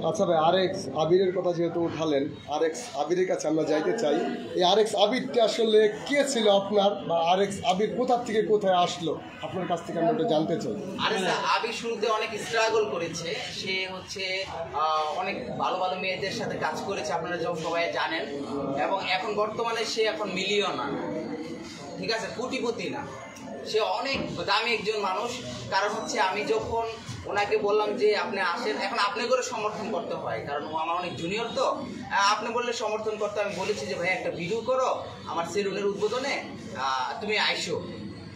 আচ্ছা ভাই, আরএক্স আবিরের কথা যেহেতু উঠালেন, আরএক্স আবিরের কাছে আমরা যাইতে চাই। এই আরএক্স আবিরটা আসলে কে ছিল আপনার, বা আরএক্স আবির কোথা থেকে কোথায় আসলো, আপনার কাছ থেকে আমরা একটু জানতে চাই। আরএক্স আবির শুরুতে অনেক স্ট্রাগল করেছে। সে হচ্ছে অনেক ভালো ভালো মেয়েদের সাথে কাজ করেছে, আপনারা যখন সবাই জানেন। এবং এখন বর্তমানে সে এখন মিলিয়নার, ঠিক আছে, কোটিপতি না, সে অনেক দামি একজন মানুষ। কারণ হচ্ছে আমি যখন ওনাকে বললাম যে আপনি আসেন, এখন আপনি করে সমর্থন করতে হয়, কারণ ও আমার অনেক জুনিয়র, তো আপনি বললে সমর্থন করতে। আমি বলেছি যে ভাই একটা ভিডিও করো আমার সেলুনের উদ্বোধনে, তুমি আইসো।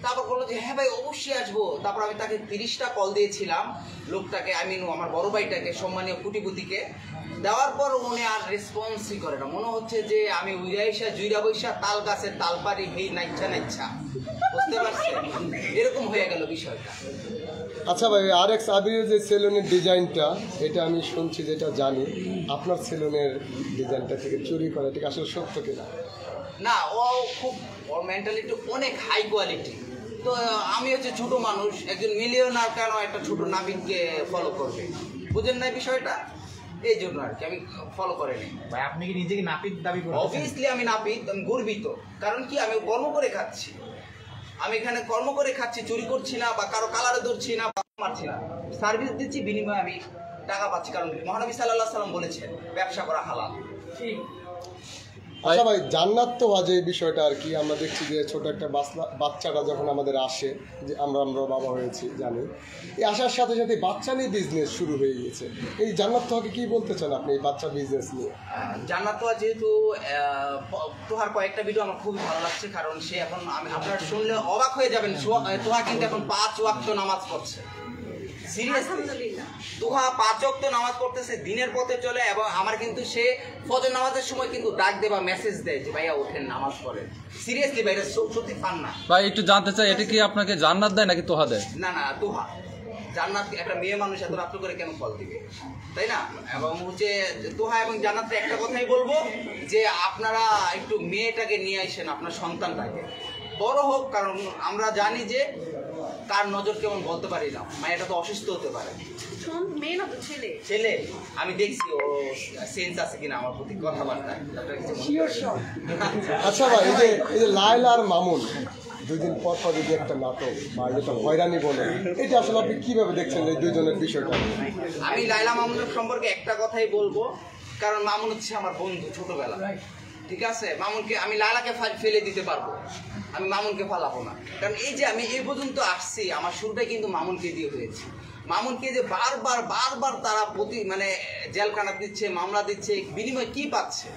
তারপর বললো যে হ্যাঁ ভাই অবশ্যই আসবো। তারপর আমি তাকে 30টা কল দিয়েছিলাম লোকটাকে, আমার বড় ভাইটাকে, সম্মানীয় কোটিপতিকে। দেওয়ার পর উনি আর রেসপন্সই করে না। মনে হচ্ছে যে আমি উইরাইসা জুইরা বৈশা তাল গাছের তাল পারি ভেই নাইচ্ছা নাইচ্ছা, বুঝতে পারছেন? এরকম হয়ে গেল বিষয়টা। আচ্ছা ভাই, আরএক্স আবিরের যে সেলুনের ডিজাইনটা, এটা আমি শুনছি, যেটা জানি আপনার সেলুনের ডিজাইনটা থেকে চুরি করে, ঠিক আসলে সত্য কিনা? না, ও খুব, ওর মেন্টালিটি অনেক হাই কোয়ালিটি। তো আমি হচ্ছে ছোট মানুষ, একজন মিলিয়নার কেন একটা ছোট নাবিককে ফলো করবে, বুঝেন না বিষয়টা? এই জন্য আর কি আমি ফলো করিনি। ভাই আপনি কি নিজেকে নাপিত দাবি করেন? অবভিয়াসলি আমি নাপিত, আমি গর্বিত। কারণ কি, আমি কর্ম করে খাচ্ছি, আমি এখানে কর্ম করে খাচ্ছি, চুরি করছি না, বা কারো কালারে ধরছি না, বা মারছি না, সার্ভিস দিচ্ছি, বিনিময়ে আমি টাকা পাচ্ছি। কারণ মহানবী সাল্লাল্লাহু আলাইহি সাল্লাম বলেছেন ব্যবসা করা হালাল। ঠিক। আচ্ছা ভাই, জান্নাত তো আজ এই বিষয়টা আর কি, আমরা দেখছি যে ছোট একটা বাচ্চাটা যখন আমাদের আসে, যে আমরা বাবা হয়েছি জানি, এই আসার সাথে সাথে বাচ্চা নিয়ে বিজনেস শুরু হয়ে গেছে। এই জান্নাত তোহাকে কি বলতে চান আপনি এই বাচ্চা বিজনেস নিয়ে? জান্নাত তোহা যেহেতু তোহার কয়েকটা ভিডিও আমার খুবই ভালো লাগছে, কারণ সে এখন, আপনারা শুনলে অবাক হয়ে যাবেন, তোহা কিন্তু এখন 5 ওয়াক্ত নামাজ পড়ছে। সিরিয়াসলি তোহা 5 ওয়াক্ত নামাজ পড়তেছে, দিনের পথে চলে। এবং আমার কিন্তু সে ফজর নামাজের সময় কিন্তু ডাক দেয় বা মেসেজ দেয় যে ভাইয়া ওঠেন নামাজ পড়েন। সিরিয়াসলি ভাই, এটা সত্যি ফান না ভাই। একটু জানতে চাই, এটা কি আপনাকে জান্নাত দেয় নাকি তোহা দেয়? না না, তোহা। জান্নাত একটা মেয়ে মানুষ এত রাত্র করে কেন ফল দিবে, তাই না? এবং হচ্ছে তোহা এবং জান্নাতকে একটা কথাই বলবো যে আপনারা একটু মেয়েটাকে নিয়ে আসেন, আপনার সন্তানটাকে বড় হোক। কারণ আমরা জানি যে কার নজর কেমন বলতে পারি না, মায়েটা তো অসুস্থ হতে পারে। ছেলে আমি দেখছি ও সেন্স আছে কিনা আমার প্রতি কথাবার্তায়। আচ্ছা ভাই, এই যে লায়লা আর মামুন দুদিন পর পর যদি একটা নাটক বা যেটা হয়রানি বলে, এটা আসলে আপনি কিভাবে দেখছেন এই দুইজনের বিষয়টা? আমি লায়লা মামুনের সম্পর্কে একটা কথাই বলবো, কারণ মামুন হচ্ছে আমার বন্ধু ছোটবেলা, ঠিক আছে? মামুনকে আমি লায়লাকে ফেলে দিতে পারবো, আমি মামুনকে ফালাবো না। কারণ এই যে আমি এই পর্যন্ত আসছি, আমার শুরুটাই কিন্তু মামুনকে দিয়ে হয়েছে। মামুনকে যে বারবার তারা জেলখানা দিচ্ছে, মামলা দিচ্ছে, বিনিময়ে কি পাচ্ছে?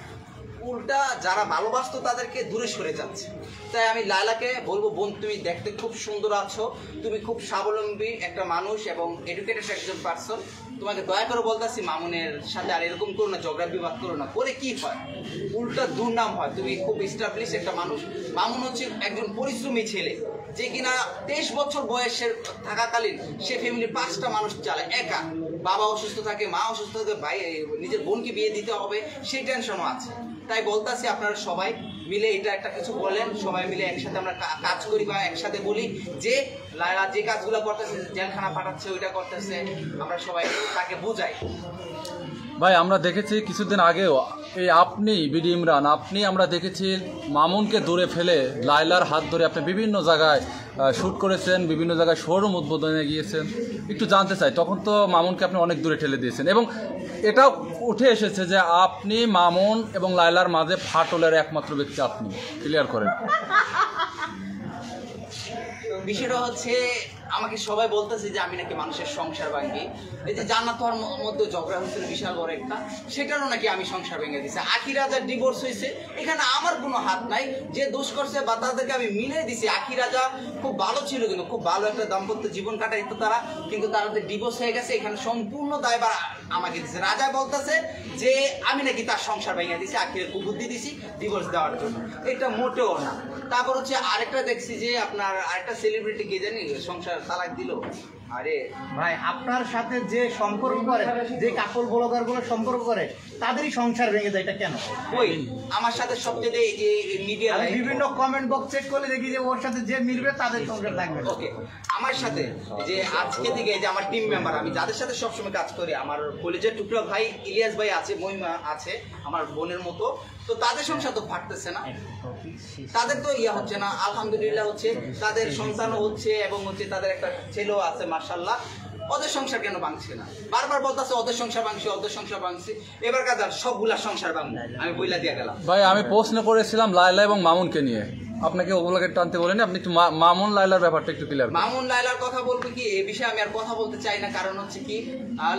উল্টা যারা ভালোবাসতো তাদেরকে দূরে সরে যাচ্ছে। তাই আমি লায়লাকে বলবো, বোন তুমি দেখতে খুব সুন্দর আছো, তুমি খুব স্বাবলম্বী একটা মানুষ এবং এডুকেটেড একজন পার্সন। তোমাকে দয়া করে বলতেছি মামুনের সাথে আর এরকম করো না, ঝগড়া বিবাদ করো না, করে কি হয়? উল্টা দুর্নাম হয়। তুমি খুব এস্টাবলিশ একটা মানুষ। মামুন হচ্ছে একজন পরিশ্রমী ছেলে, যে কিনা 23 বছর বয়সের থাকাকালীন সে ফ্যামিলির 5টা মানুষ চালায় একা। বাবা অসুস্থ থাকে, মা অসুস্থ থাকে, ভাই নিজের বোনকে বিয়ে দিতে হবে, সেই টেনশনও আছে। তাই বলতাছি আপনারা সবাই মিলে এটা একটা কিছু বলেন, সবাই মিলে একসাথে আমরা কাজ করি, বা একসাথে বলি যে লায়লা যে কাজগুলো করতেছে, জেলখানা পাঠাচ্ছে, ওইটা করতেছে, আমরা সবাই তাকে বুঝাই। ভাই আমরা দেখেছি কিছুদিন আগেও এই আপনি বিডি ইমরান, আমরা দেখেছি মামুনকে দূরে ফেলে লায়লার হাত ধরে আপনি বিভিন্ন জায়গায় শ্যুট করেছেন, বিভিন্ন জায়গায় শোরুম উদ্বোধনে গিয়েছেন। একটু জানতে চাই, তখন তো মামুনকে আপনি অনেক দূরে ঠেলে দিয়েছেন, এবং এটাও উঠে এসেছে যে আপনি মামুন এবং লায়লার মাঝে ফাটলের একমাত্র ব্যক্তি আপনি। ক্লিয়ার করেন। বিষয়টা হচ্ছে, আমাকে সবাই বলতেছে যে আমি নাকি মানুষের সংসার ভাঙি। এই যে জান্নাত হওয়ার মধ্যে ঝগড়া হয়েছিল বিশাল বড় একটা, সেটারও নাকি আমি সংসার ভেঙে দিচ্ছি। আখি রাজার ডিভোর্স হয়েছে, এখানে আমার কোনো হাত নাই। যে দোষ করছে বা তাদেরকে আমি মিলিয়ে দিছি। আখি রাজা খুব ভালো ছিল, কিন্তু খুব ভালো একটা দাম্পত্য জীবন কাটাইতো তারা, কিন্তু তাদের ডিভোর্স হয়ে গেছে। এখানে সম্পূর্ণ দায়ভার আমাকে দিচ্ছে। রাজা বলতেছে যে আমি নাকি তার সংসার ভেঙে দিছি, আখিরে কুবুদ্ধি দিছি ডিভোর্স দেওয়ার জন্য। এটা মোটেও না। তারপর হচ্ছে আরেকটা দেখছি যে আপনার আরেকটা সেলিব্রিটি কে জানি সংসার তালাক দিল, আরে ভাই আপনার সাথে যে সম্পর্ক করে, যে কাপল ব্লগার গুলো সম্পর্ক করে, তাদেরই সংসার ভেঙে যায়, এটা কেন? ওই আমার সাথে সবচেয়ে এই যে মিডিয়া আমি বিভিন্ন কমেন্ট বক্স চেক করলে দেখি যে ওর সাথে যে মিলবে তাদের সংসার থাকবে। ওকে, আমার সাথে যে আজকে থেকে যে আমার টিম মেম্বার, আমি যাদের সাথে সবসময় কাজ করি, আমার কলেজের টুকরা ভাই ইলিয়াস ভাই আছে, মহিমা আছে আমার বোনের মতো, তো তাদের সংসার তো ফাটতেছে না, তাদের তো ইয়া হচ্ছে না, আলহামদুলিল্লাহ হচ্ছে, তাদের সন্তানও হচ্ছে এবং হচ্ছে তাদের একটা ছেলেও আছে মাশাআল্লাহ। ওদের সংসার কেন ভাঙছে না? বারবার বলতেছে ওদের সংসার ভাঙছে, ওদের সংসার ভাঙছে। এবার কাদার সবগুলা সংসার ভাঙবে, আমি বইলা দিয়ে গেলাম। ভাই আমি প্রশ্ন করেছিলাম লায়লা এবং মামুনকে নিয়ে, আপনাকে ওগুলোকে টানতে বলেনি, আপনি একটু মামুন লায়লার ব্যাপারটা একটু ক্লিয়ার। মামুন লায়লার কথা বলবো কি, এই বিষয়ে আমি আর কথা বলতে চাই না, কারণ হচ্ছে কি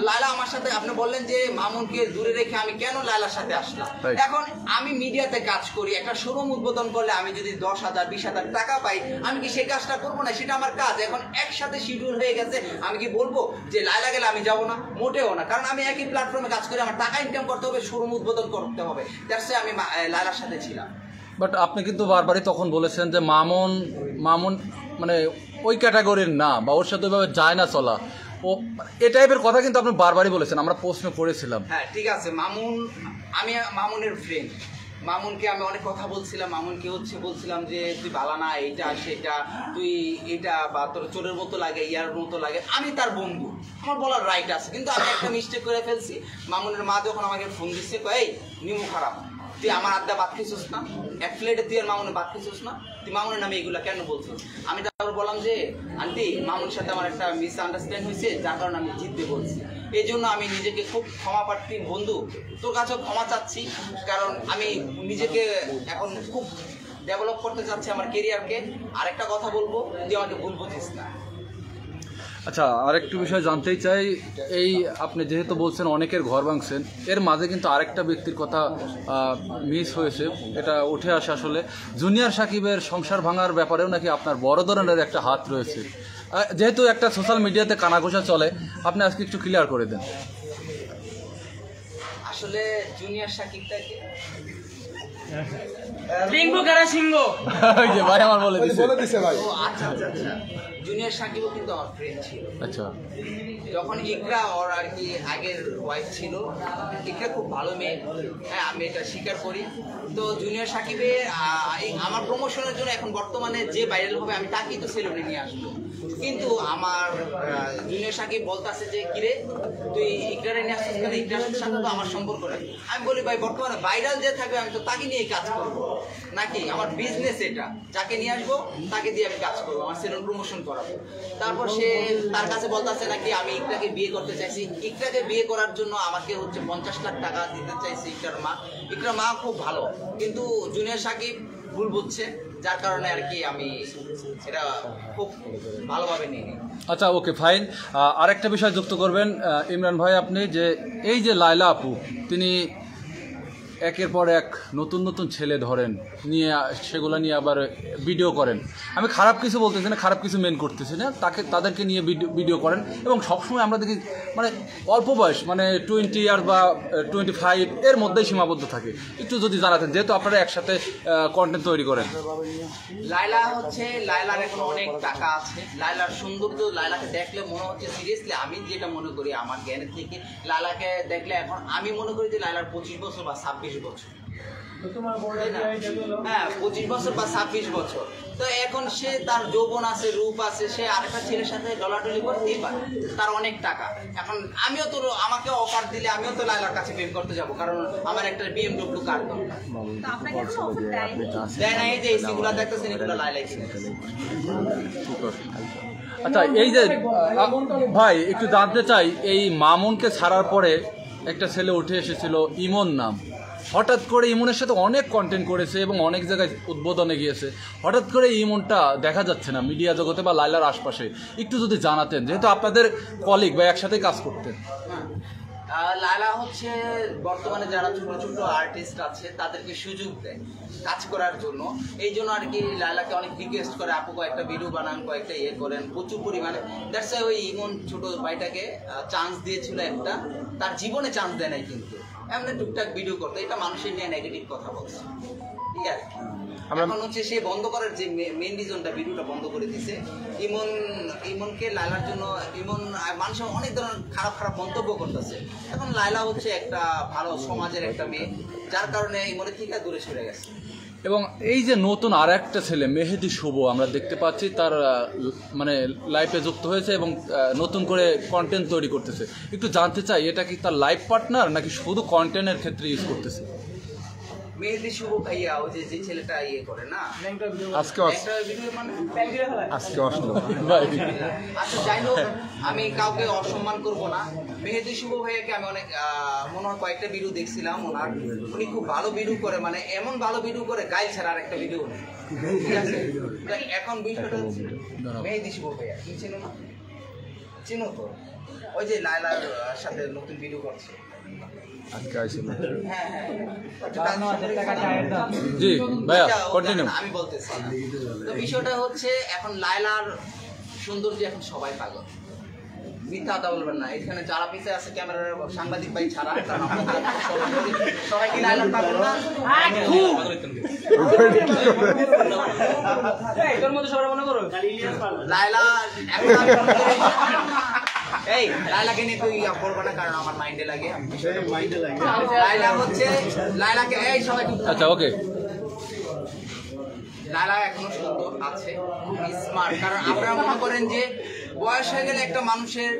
লায়লা আমার সাথে, আপনি বললেন যে মামুনকে দূরে রেখে আমি কেন লায়লার সাথে আসলাম। এখন আমি মিডিয়াতে কাজ করি, একটা শোরুম উদ্বোধন করলে আমি যদি 10,000 20,000 টাকা পাই, আমি কি সেই কাজটা করবো না? সেটা আমার কাজ। এখন একসাথে শিডিউল হয়ে গেছে, আমি কি বলবো যে লায়লা গেলে আমি যাবো না? মোটেও না, কারণ আমি একই প্ল্যাটফর্মে কাজ করি, আমার টাকা ইনকাম করতে হবে, শোরুম উদ্বোধন করতে হবে, দ্যাটস ওয়াই আমি লায়লার সাথে ছিলাম। বাট আপনি কিন্তু বারবারই তখন বলেছেন যে মামুন মানে ওই ক্যাটাগরির না, বা ওর সাথে ওইভাবে যায় না চলা, ও এই টাইপের কথা কিন্তু আপনি বারবারই বলেছেন, আমরা প্রশ্ন করেছিলাম। হ্যাঁ ঠিক আছে, আমি মামুনের ফ্রেন্ড, মামুনকে আমি অনেক কথা বলছিলাম, মামুনকে হচ্ছে বলছিলাম যে তুই বালা না, এইটা সেটা, তুই এটা বা তোর চোরের মতো লাগে, ইয়ার মতো লাগে। আমি তার বন্ধু, আমার বলার রাইট আছে, কিন্তু আমি একটা মিস্টেক করে ফেলছি। মামুনের মা যখন আমাকে ফোন দিচ্ছে, এই নিমু খারাপ, তুই আমার আড্ডা ভাত খেয়েছিস না, এক প্লেটে তুই আর মামুনে ভাত খেয়েছিস না, তুই মামুনের নামে এগুলা কেন বলছিস? আমি তারপর বললাম যে আন্টি, মামুনের সাথে আমার একটা মিসআন্ডারস্ট্যান্ড হয়েছে, যার কারণে আমি জিততে বলছি। এই জন্য আমি নিজেকে খুব ক্ষমা প্রার্থী বন্ধু, তোর কাছেও ক্ষমা চাচ্ছি, কারণ আমি নিজেকে এখন খুব ডেভেলপ করতে চাচ্ছি আমার কেরিয়ারকে। আরেকটা কথা বলবো, যে আমাকে ভুল বুঝিস না। আচ্ছা, আরেকটু বিষয় জানতেই চাই, এই আপনি যেহেতু বলছেন অনেকের ঘর ভাঙছেন, এর মাঝে কিন্তু আরেকটা ব্যক্তির কথা মিস হয়েছে, এটা উঠে আসে আসলে জুনিয়র সাকিবের সংসার ভাঙার ব্যাপারেও নাকি আপনার বড় ধরনের একটা হাত রয়েছে। যেহেতু একটা সোশ্যাল মিডিয়াতে কানাঘোষা চলে, আপনি আজকে একটু ক্লিয়ার করে দেন। আসলে জুনিয়র সাকিবটাকে ভাই আমার বলে দিছে ভাই। ও আচ্ছা আচ্ছা আচ্ছা, জুনিয়র সাকিবও কিন্তু আমার ফ্রেন্ড ছিল। আচ্ছা, যখন ইকরা ওর আর কি আগের ওয়াইফ ছিল, ইকরা খুব ভালো মেয়ে, হ্যাঁ আমি এটা স্বীকার করি। তো জুনিয়র সাকিবে আমার প্রমোশনের জন্য এখন বর্তমানে যে ভাইরাল হবে আমি তাকেই তো সেলিব্রিটি নিয়ে আসবো, কিন্তু আমার জুনিয়র সাকিব বলতেছে যে কিরে তুই ইকরারে নিয়ে আসছিস কেন, ইকরার সাথে তো আমার সম্পর্ক নেই। আমি বলি ভাই বর্তমানে ভাইরাল যে থাকবে আমি তো তাকে নিয়েই কাজ করবো, নাকি আমার বিজনেস এটা, যাকে নিয়ে আসবো তাকে দিয়ে আমি কাজ করবো, আমার সেলুন প্রমোশন করাবো। তারপর সে তার কাছে বলতেছে নাকি আমি ইকরাকে বিয়ে করতে চাইছি, ইকরাকে বিয়ে করার জন্য আমাকে হচ্ছে 50 লাখ টাকা দিতে চাইছে ইকরার মা। ইকরার মা খুব ভালো, কিন্তু জুনিয়র সাকিব ভুল বুঝছে, যার কারণে আর কি আমি এটা খুব ভালোভাবে নিইনি। আচ্ছা ওকে ফাইন। আরেকটা বিষয় যুক্ত করবেন ইমরান ভাই, আপনি যে এই যে লায়লা আপু, তিনি একের পর এক নতুন নতুন ছেলে ধরেন নিয়ে, সেগুলো নিয়ে আবার ভিডিও করেন। আমি খারাপ কিছু বলতেছি না, খারাপ কিছু মেন করতেছি না, তাদেরকে নিয়ে ভিডিও করেন, এবং সবসময় আমরা দেখি মানে অল্প বয়স, মানে 20 ইয়ার বা 25 এর মধ্যেই সীমাবদ্ধ থাকে। একটু যদি জানাতেন, যেহেতু আপনারা একসাথে কন্টেন্ট তৈরি করেন। লায়লা হচ্ছে, লায়লার এখন অনেক টাকা আছে, লায়লার সৌন্দর্য, লায়লাকে দেখলে মনে হচ্ছে সিরিয়াসলি আমি যেটা মনে করি আমার জ্ঞানের থেকে, লায়লাকে দেখলে এখন আমি মনে করি যে লায়লার 25 বছর বা 26 বছর, হ্যাঁ 25 বছর বা 26 বছর। তো এখন সে তার যৌবন আছে, রূপ আছে, সে আরেকটা ছেলের সাথে ডলাডলি করতেই পারে, তার অনেক টাকা। এখন আমিও তো, আমাকে অফার দিলে আমিও তো লায়লার কাছে প্রেম করতে যাবো, কারণ আমার একটা BMW কার দরকার। দেয় না, এই যে এসিগুলো দেখতেছেন এগুলো লায়লাই কিনেছে। আচ্ছা, এই যে ভাই একটু জানতে চাই, এই মামুনকে ছাড়ার পরে একটা ছেলে উঠে এসেছিল ইমন নাম, হঠাৎ করে ইমনের সাথে অনেক কন্টেন্ট করেছে এবং অনেক জায়গায় উদ্বোধনে গিয়েছে, হঠাৎ করে ইমনটা দেখা যাচ্ছে না মিডিয়া জগতে বা লায়লার আশপাশে। একটু যদি জানাতেন, যেহেতু আপনাদের কলিগ বা একসাথে কাজ করতেন। লায়লা হচ্ছে বর্তমানে যারা ছোট ছোট আর্টিস্ট আছে তাদেরকে সুযোগ দেয় কাজ করার জন্য, এই জন্য আর কি লায়লাকে অনেক রিকোয়েস্ট করে, আপু কয়েকটা ভিডিও বানান, কয়েকটা ইয়ে করেন, প্রচুর পরিমাণে। দ্যাটস ওই ইমন ছোট ভাইটাকে চান্স দিয়েছিল একটা, তার জীবনে চান্স দেয় নাই, কিন্তু এমনি টুকটাক ভিডিও করতে, এটা মানুষের নিয়ে নেগেটিভ কথা বলছে। এই আর কি। এখন হচ্ছে সে বন্ধ করার যে মেন রিজনটা, ভিডিওটা বন্ধ করে দিছে ইমনকে লায়লার জন্য। ইমন মানুষ অনেক ধরনের খারাপ খারাপ মন্তব্য করতেছে। এখন লায়লা হচ্ছে একটা ভালো সমাজের একটা মেয়ে, যার কারণে ইমনের থেকে দূরে সরে গেছে। এবং এই যে নতুন আর একটা ছেলে মেহেদি শুভ আমরা দেখতে পাচ্ছি, তার মানে লাইফে যুক্ত হয়েছে এবং নতুন করে কন্টেন্ট তৈরি করতেছে। একটু জানতে চাই, এটা কি তার লাইফ পার্টনার নাকি শুধু কন্টেন্টের ক্ষেত্রে ইউজ করতেছে? মেহেদি শুভ ভাইয়া ও যে ছেলেটা ইয়ে করে না, আজকে একটা ভিডিও মানে আজকে আসলো আচ্ছা যাই হোক, আমি কাউকে অসম্মান করব না। মেহেদি শুভ ভাইয়াকে আমি অনেক মনে হয় কয়েকটা ভিডিও দেখছিলাম ওনার, উনি খুব ভালো ভিডিও করে, মানে এমন ভালো ভিডিও করে গাইল ছাড়া আর একটা ভিডিও নেই, ঠিক আছে? তো এখন বিষয়টা হচ্ছে মেহেদি শুভ ভাইয়া কি চেনো না? চেনো তো, ওই যে লায়লার সাথে নতুন ভিডিও করছে। আজকে আসলো হ্যাঁ হ্যাঁ জি ভাইয়া আচ্ছা, কন্টিনিউ। আমি বলতেছি, তো বিষয়টা হচ্ছে এখন লায়লার সৌন্দর্য এখন সবাই পাগল, মিথ্যা কথা বলবেন না। এখানে যারা পিছিয়ে আছে ক্যামেরার সাংবাদিক ভাই ছাড়া সবাই কি লায়লার পাগল না? লায়লা এখন এই লায়লাকে নিয়ে তুই বলবো না, কারণ আমার মাইন্ডে লাগে। লায়লা হচ্ছে লায়লাকে এই সবাই আচ্ছা ওকে। লায়লা এখনো সুন্দর আছে, খুব স্মার্ট। কারণ আপনারা মনে করেন যে বয়স হয়ে গেলে একটা মানুষের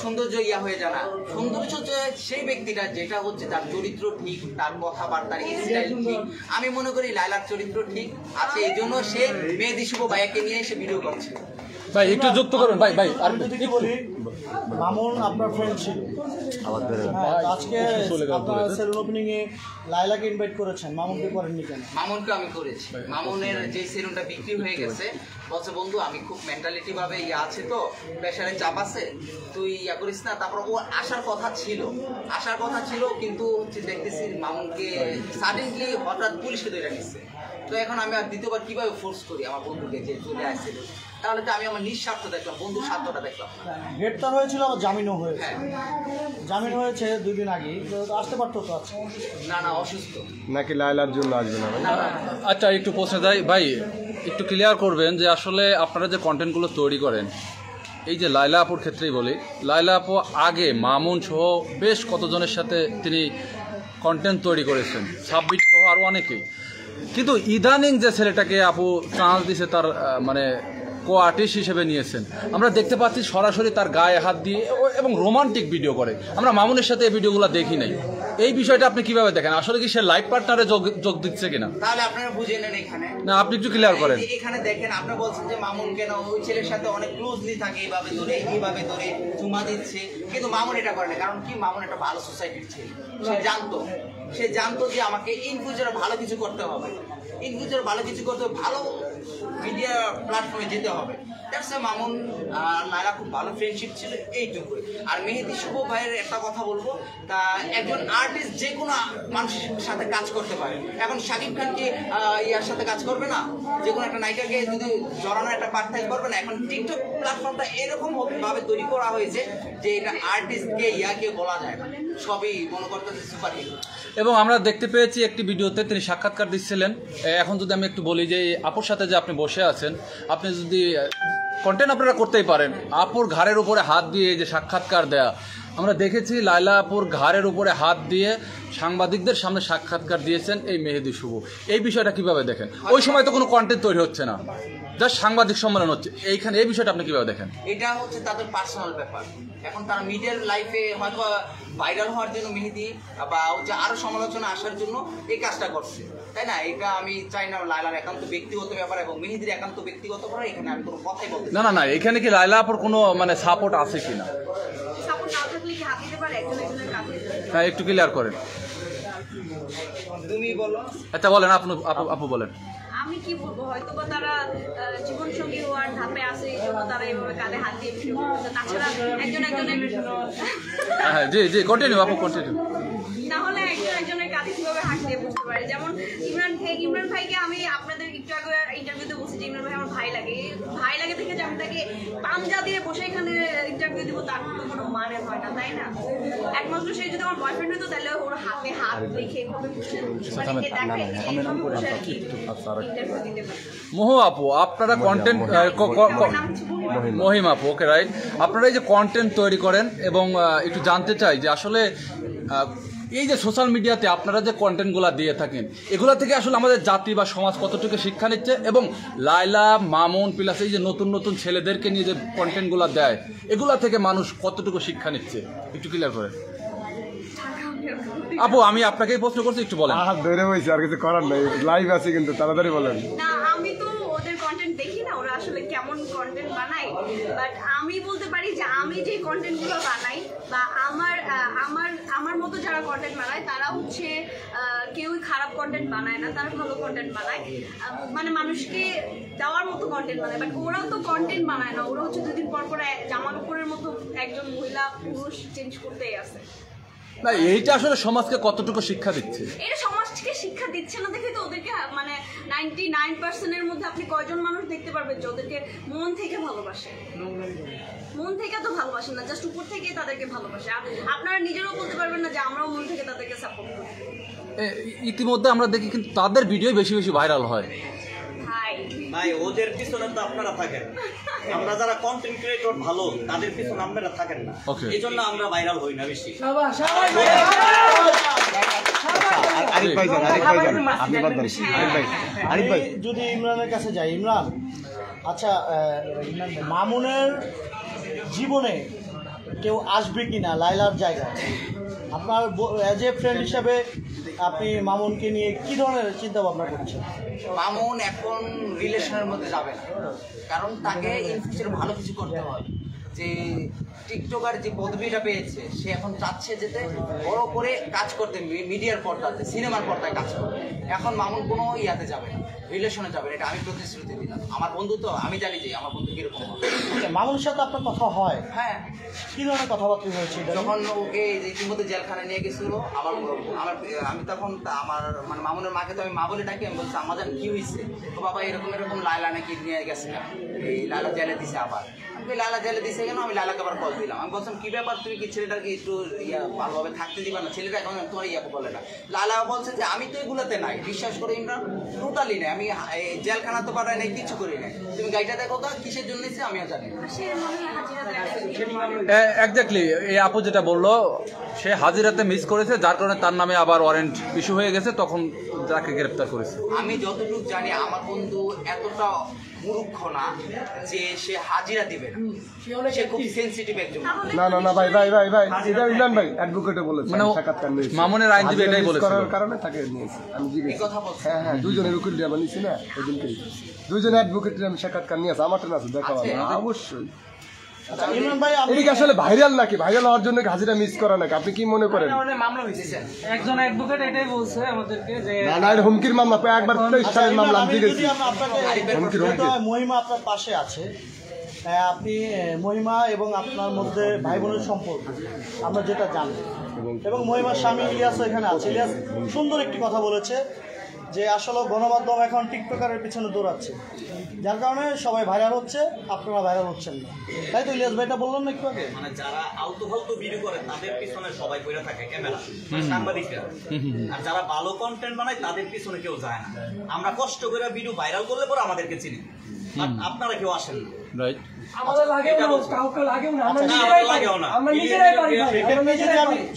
সৌন্দর্য ইয়া হয়ে যায় না। সৌন্দর্য হচ্ছে সেই ব্যক্তিটা যেটা হচ্ছে তার চরিত্র ঠিক, তার কথাবার্তার স্টাইল ঠিক। আমি মনে করি লায়লার চরিত্র ঠিক আছে, এই জন্য সে মেহেদি শুভ ভাইয়াকে নিয়ে এসে ভিডিও করছে। ভাই একটু যুক্ত করুন ভাই, ভাই আর যদি বলি, মামুন আপনার ফ্রেন্ড ছিল, আজকে আপনার সেলুন ওপেনিং এ লায়লাকে ইনভাইট করেছেন, মামুনকে করেননি কেন? মামুনকে আমি করেছি। মামুনের যে সেলুনটা বিক্রি হয়ে গেছে, বলছে বন্ধু আমি খুব মেন্টালিটি ভাবে ইয়া আছে, তো প্রেশারে চাপ আছে, তুই ইয়া করিস না। তারপর ও আসার কথা ছিল কিন্তু হচ্ছে দেখতেছি মামুনকে সাডেনলি হঠাৎ পুলিশে ধরে নিচ্ছে। তো এখন আমি আর দ্বিতীয়বার কিভাবে ফোর্স করি আমার বন্ধুকে যে চলে আসছিল? তাহলে তো আমি আমার নিঃস্বার্থ দেখলাম, বন্ধুর স্বার্থটা দেখলাম। গ্রেপ্তার হয়েছিল, আবার জামিনও হয়েছে। হ্যাঁ, জামিন হয়েছে 2 দিন আগে, তো আসতে পারতো তো আজকে। না অসুস্থ নাকি লায়লার জন্য আসবে না? না আচ্ছা একটু প্রশ্ন যাই ভাই, একটু ক্লিয়ার করবেন যে আসলে আপনারা যে কন্টেন্টগুলো তৈরি করেন, এই যে লায়লা আপুর ক্ষেত্রেই বলি, লায়লা আপু আগে মামুন সহ বেশ কতজনের সাথে তিনি কন্টেন্ট তৈরি করেছেন, সাব্বির সহ আরও অনেকেই। কিন্তু ইদানিং যে ছেলেটাকে আপু চান্স দিছে, তার মানে কো আর্টিস্ট হিসেবে নিয়েছেন, আমরা দেখতে পাচ্ছি সরাসরি তার গায়ে হাত দিয়ে এবং রোমান্টিক ভিডিও করে। আমরা মামুনের সাথে এই ভিডিওগুলো দেখি নাই। এই বিষয়টা আপনি কিভাবে দেখেন? আসলে কি সে লাইফ পার্টনারে যোগ দিচ্ছে কিনা? তাহলে আপনারা বুঝে নেন এখানে। না আপনি একটু ক্লিয়ার করেন। এখানে দেখেন, আপনি বলছেন যে মামুন কেন ওই ছেলের সাথে অনেক ক্লোজলি থাকে, এইভাবে ধরে চুমা দিচ্ছে, কিন্তু মামুন এটা করে না। কারণ কি, মামুন একটা ভালো সোসাইটির ছেলে। সে জানতো যে আমাকে ইন ফিউচারে ভালো কিছু করতে হবে, ভালো মিডিয়া প্ল্যাটফর্মে যেতে হবে। মামুন লায়লা খুব ভালো ফ্রেন্ডশিপ ছিল, এইটুকুই। আর মেহেদি শুভ ভাইয়ের একটা কথা বলবো, তা একজন আর্টিস্ট যে কোনো মানুষের সাথে কাজ করতে পারে। এখন শাকিব খান কি ইয়ার সাথে কাজ করবে না? যে কোনো একটা নায়িকাকে যদি জড়ানো একটা পার্থক্য করবে না? এখন টিকটক প্ল্যাটফর্মটা এরকম ভাবে তৈরি করা হয়েছে যে এটা আর্টিস্টকে ইয়াকে বলা যায় না, সবই মনে করতেছে সুপার হিরো। এবং আমরা দেখতে পেয়েছি একটি ভিডিওতে তিনি সাক্ষাৎকার দিচ্ছিলেন। এখন যদি আমি একটু বলি যে আপুর সাথে যে আপনি বসে আছেন, আপনি যদি কন্টেন্ট আপনারা করতেই পারেন, আপুর ঘাড়ের উপরে হাত দিয়ে যে সাক্ষাৎকার দেয়া আমরা দেখেছি। লায়লা আপুর ঘাড়ের উপরে হাত দিয়ে সাংবাদিকদের সামনে সাক্ষাৎকার দিয়েছেন এই মেহেদি শুভ। এই বিষয়টা কিভাবে দেখেন? ওই সময় তো কোনো কন্টেন্ট তৈরি হচ্ছে না, জাস্ট সাংবাদিক সম্মেলন হচ্ছে এইখানে। এই বিষয়টা আপনি কিভাবে দেখেন? এটা হচ্ছে তাদের পার্সোনাল ব্যাপার। এখন তারা মিডিয়ার লাইফে হয়তো ভাইরাল হওয়ার জন্য মেহেদি বা হচ্ছে আরো সমালোচনা আসার জন্য এই কাজটা করছে, তাই না? এটা আমি চাই না। লায়লার একান্ত ব্যক্তিগত ব্যাপার এবং মেহেদির একান্ত ব্যক্তিগত ব্যাপার, এখানে আমি কোনো কথাই বলতে না না না, এখানে কি লায়লা আপুর কোনো মানে সাপোর্ট আছে কিনা? সাপোর্ট না থাকলে কি হাত দিতে পারে একজন একজনের কাছে? হ্যাঁ একটু ক্লিয়ার করেন। তুমি বলো। আচ্ছা বলেন, আপু বলেন। আমি কি বলবো, হয়তো বা তারা জীবন সঙ্গী হওয়ার ধাপে আছে, এই জন্য তারা এইভাবে কাঁধে হাত দিয়ে ভিডিও করছে। তাছাড়া একজনের হ্যাঁ জি জি কন্টিনিউ আপু, কন্টিনিউ। না হলে একজনের কাঁধে কিভাবে হাত দিয়ে বুঝতে পারে? যেমন ইমরান ভাইকে আমি আপনাদের একটু আগে ইন্টারভিউতে বলছি যে ইমরান ভাই আমার ভাই লাগে দেখে যে আমি তাকে পাঞ্জা দিয়ে বসে এখানে ইন্টারভিউ দিব, তার তো কোনো মানে হয় না, তাই না? একমাত্র সে যদি আমার বয়ফ্রেন্ড হতো তাহলে ওর হাতে হাত রেখে এভাবে বসে ইন্টারভিউ দিতে পারতো। মোহ আপু, আপনারা কন্টেন্ট মহিম আপু, ওকে রাইট, আপনারা এই যে কন্টেন্ট তৈরি করেন এবং একটু জানতে চাই যে আসলে এই যে সোশ্যাল মিডিয়াতে আপনারা যে কন্টেন্টগুলো দিয়ে থাকেন এগুলা থেকে আসলে আমাদের জাতি বা সমাজ কতটুকু শিক্ষা নিচ্ছে, এবং লায়লা, মামুন প্লাস এই যে নতুন নতুন ছেলেদেরকে নিয়ে যে কন্টেন্টগুলো দেয় এগুলা থেকে মানুষ কতটুকু শিক্ষা নিচ্ছে একটু ক্লিয়ার করেন। আপু আমি আপনাকেই প্রশ্ন করছি, একটু বলেন। ধরে হয়েছে, আর কিছু করার নাই, লাইভ আছে কিন্তু তাড়াতাড়ি বলেন। না, আমি তো ওদের কন্টেন্ট দেখি না, ওরা আসলে কেমন কন্টেন্ট বানায়, বাট আমি বলতে পারি যে আমি যে কন্টেন্টগুলো বানাই বা আমার মতো যারা কন্টেন্ট বানায় তারা হচ্ছে কেউই খারাপ কন্টেন্ট বানায় না, তারা ভালো কন্টেন্ট বানায়, মানে মানুষকে দেওয়ার মতো কন্টেন্ট বানায়। বাট ওরাও তো কন্টেন্ট বানায় না, ওরা হচ্ছে দুদিন পর পর জামা কাপড়ের মতো একজন মহিলা পুরুষ চেঞ্জ করতেই আছে। না, এইটা আসলে সমাজকে কতটুকু শিক্ষা দিচ্ছে? এটা সমাজকে শিক্ষা দিচ্ছে না দেখে তো ওদেরকে মানে 99% মধ্যে আপনি কয়জন মানুষ দেখতে পারবেন যে ওদেরকে মন থেকে ভালোবাসে? মন থেকে তো ভালোবাসে না, জাস্ট উপর থেকে তাদেরকে ভালোবাসে। আপনারা নিজেরাও বলতে পারবেন না যে আমরাও মন থেকে তাদেরকে সাপোর্ট করি। ইতিমধ্যে আমরা দেখি কিন্তু তাদের ভিডিও বেশি বেশি ভাইরাল হয়। ভাই ওদের পিছনে তো আপনারা থাকেন, আমরা যারা কন্টেন্ট ক্রিয়েটর ভালো তাদের পিছনে আপনারা থাকেন না, এই জন্য আমরা ভাইরাল হই না বেশি। যদি ইমরানের কাছে যাই, ইমরান, আচ্ছা মামুনের জীবনে কেউ আসবে কিনা লায়লার জায়গায়, আপনার অ্যাজ এ ফ্রেন্ড হিসাবে আপনি মামুনকে নিয়ে কি ধরনের চিন্তা ভাবনা করছেন? মামুন এখন রিলেশনের মধ্যে যাবে না, কারণ তাকে ইন ফিউচার ভালো কিছু করতে হয়। যে টিকটকার যে পদবিটা পেয়েছে সে এখন চাচ্ছে যেতে বড় করে কাজ করতে, মিডিয়ার পর্দাতে, সিনেমার পর্দায় কাজ করতে। এখন মামুন কোনো ইয়াতে যাবে না, রিলেশনে যাবে না, এটা আমি প্রতিশ্রুতি দিলাম। আমার বন্ধু তো, আমি জানি যে আমার বন্ধু কিরকম হবে। মামুনের সাথে আপনার কথা হয়? হ্যাঁ। কি ধরনের কথাবার্তা হয়েছে? যখন ওকে ইতিমধ্যে জেলখানায় নিয়ে গেছিল, আমি তখন আমার মানে মামুনের মাকে তো আমি মা বলে ডাকি। আমি বলছি আমাদের কি হয়েছে? তো বাবা এরকম এরকম লায়লা নাকি নিয়ে গেছিলাম, এই লায়লা জেলে দিছে। আবার আমি লায়লা জেলে দিছে কেন? আমি লায়লাকে আবার কল দিলাম। আমি বলছিলাম কি ব্যাপার, তুমি কি ছেলেটাকে একটু ভালোভাবে থাকতে দিবা না? ছেলেটা এখন তোমার ইয়াকে বলে না। লায়লা বলছে যে আমি তো এগুলোতে নাই, বিশ্বাস করে ইমরান, টোটালি নাই, আমি জেলখানা তো পাঠাই নাই, কিচ্ছু করি নাই। তুমি গাড়িটা দেখো কিসের জন্য নিচ্ছে আমিও জানি না। এক্স্যাক্টলি, এই আপু যেটা বললো, সে হাজিরাতে মিস করেছে, যার কারণে তার নামে আবার ওয়ারেন্ট ইস্যু হয়ে গেছে, তখন তাকে গ্রেফতার করেছে। আমি যতটুকু জানি আমার বন্ধু এতটা মূর্খ না যে সে হাজিরা দিবে না, সে খুব সেনসিটিভ একজন। না ভাই এটা ইমরান ভাই অ্যাডভোকেটে বলেছে, মানে সাক্ষাৎকার নিয়েছে, মামুনের আইনজীবী এটাই বলেছে, করার কারণে তাকে নিয়েছে। আমি জিজ্ঞেস কথা বলছি, হ্যাঁ দুইজনের উকিল দিয়ে বানিয়েছি না ওইদিনকে, দুইজনের অ্যাডভোকেটের আমি সাক্ষাৎকার নিয়ে আছে, আমারটা না আছে, দেখা অবশ্যই। ইমরান ভাই এটা আসলে ভাইরাল নাকি, ভাইরাল হওয়ার জন্য হাজিরা মিস করা নাকি, আপনি কি মনে করেন? মামলা হয়েছে, একজন অ্যাডভোকেট এটাই বলছে আমাদেরকে যে না এটা হুমকির মামলা, একবার 23 সালের মামলা আমি দিয়েছি। মহিমা আপনার পাশে আছে, আপনি মহিমা এবং আপনার মধ্যে ভাই বোনের সম্পর্ক আমরা যেটা জানি, এবং মহিমার স্বামী ইলিয়াস এখানে আছে। ইলিয়াস সুন্দর একটি কথা বলেছে যে আসলে গণমাধ্যম এখন টিকটকারের পিছনে দৌড়াচ্ছে, যার কারণে সবাই ভাইরাল হচ্ছে, আপনারা ভাইরাল হচ্ছেন না, তাই তো ইলিয়াস ভাইটা বললেন না একটু আগে? মানে যারা আলতু ফালতু ভিডিও করে তাদের পিছনে সবাই পড়ে থাকে, ক্যামেরা, সাংবাদিকরা। আর যারা ভালো কন্টেন্ট বানায় তাদের পিছনে কেউ যায় না। আমরা কষ্ট করে ভিডিও ভাইরাল করলে পরে আমাদেরকে চিনি, আপনারা কেউ আসেন না। রাইট, আমাদের লাগেও না, কাউকে লাগেও না, আমরা নিজেরাই লাগেও না, আমরা নিজেরাই পারি ভাই।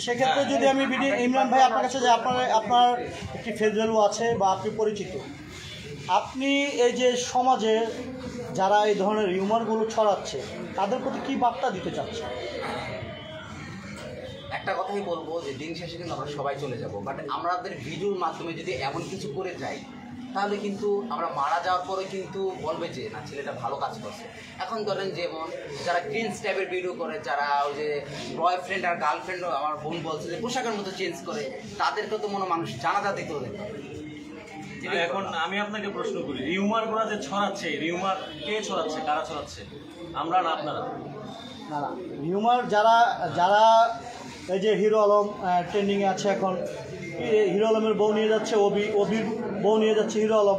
সেক্ষেত্রে যদি আমি ইমরান ভাই আপনার কাছে যে আপনার একটি ফেস ভ্যালু আছে বা আপনি পরিচিত, আপনি এই যে সমাজে যারা এই ধরনের রিউমারগুলো ছড়াচ্ছে তাদের প্রতি কি বার্তা দিতে চাচ্ছেন? একটা কথাই বলবো যে দিন শেষে কিন্তু আমরা সবাই চলে যাব, বাট আমাদের ভিডিওর মাধ্যমে যদি এমন কিছু করে যাই তাহলে কিন্তু আমরা মারা যাওয়ার পরে কিন্তু বলবে যে না ছেলেটা ভালো কাজ করছে। এখন ধরেন যেমন যারা ক্রিঞ্জ টাইপের ভিডিও করে, যারা ওই যে বয়ফ্রেন্ড আর গার্লফ্রেন্ড, আমার বোন বলছে যে পোশাকের মতো চেঞ্জ করে, তাদেরকে তো মনে মানুষ জানাজা দিতে হবে। এখন আমি আপনাকে প্রশ্ন করি, রিউমার গুলা যে ছড়াচ্ছে, রিউমার কে ছড়াচ্ছে, কারা ছড়াচ্ছে? আমরা না আপনারা? না রিউমার যারা এই যে হিরো আলম ট্রেন্ডিংয়ে আছে এখন, হিরো আলমের বউ নিয়ে যাচ্ছে অবির বউ নিয়ে যাচ্ছে হিরো আলম,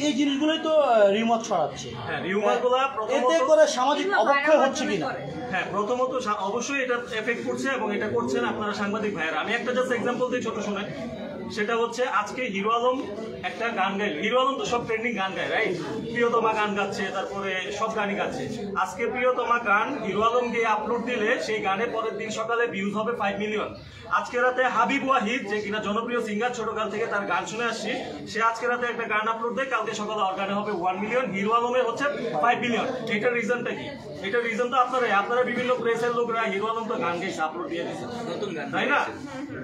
এই জিনিসগুলোই তো রিউমার ছড়াচ্ছে। হ্যাঁ, রিউমারগুলো এতে করে সামাজিক অবক্ষয় হচ্ছে কিনা? হ্যাঁ, প্রথমত অবশ্যই এটা এফেক্ট করছে এবং এটা করছেন আপনারা সাংবাদিক ভাইয়েরা। আমি একটা জাস্ট এক্সাম্পল দিই ছোট শুনে, সেটা হচ্ছে আজকে হিরো আলম একটা গান গাইল, হিরো আলম তো সব ট্রেন্ডিং গান গায়, রাইট? প্রিয়তমা গান গাচ্ছে, তারপরে সব গানই গাচ্ছে। আজকে প্রিয়তমা গান হিরো আলম গিয়ে আপলোড দিলে সেই গানে পরের দিন সকালে ভিউজ হবে 5 মিলিয়ন। আজকে রাতে হাবিব ওয়াহিদ, যে কিনা জনপ্রিয় সিঙ্গার, ছোটকাল থেকে তার গান শুনে আসছি, সে আজকে রাতে একটা গান আপলোড দেয়, কালকে সকালে ওর গানে হবে 1 মিলিয়ন, হিরো আলমের হচ্ছে 5 মিলিয়ন। এটার রিজনটা কি? এটার রিজন তো আপনারা বিভিন্ন প্রেসের লোকরা হিরো আলম তো গান গেছে আপলোড দিয়ে দিচ্ছে, তাই না?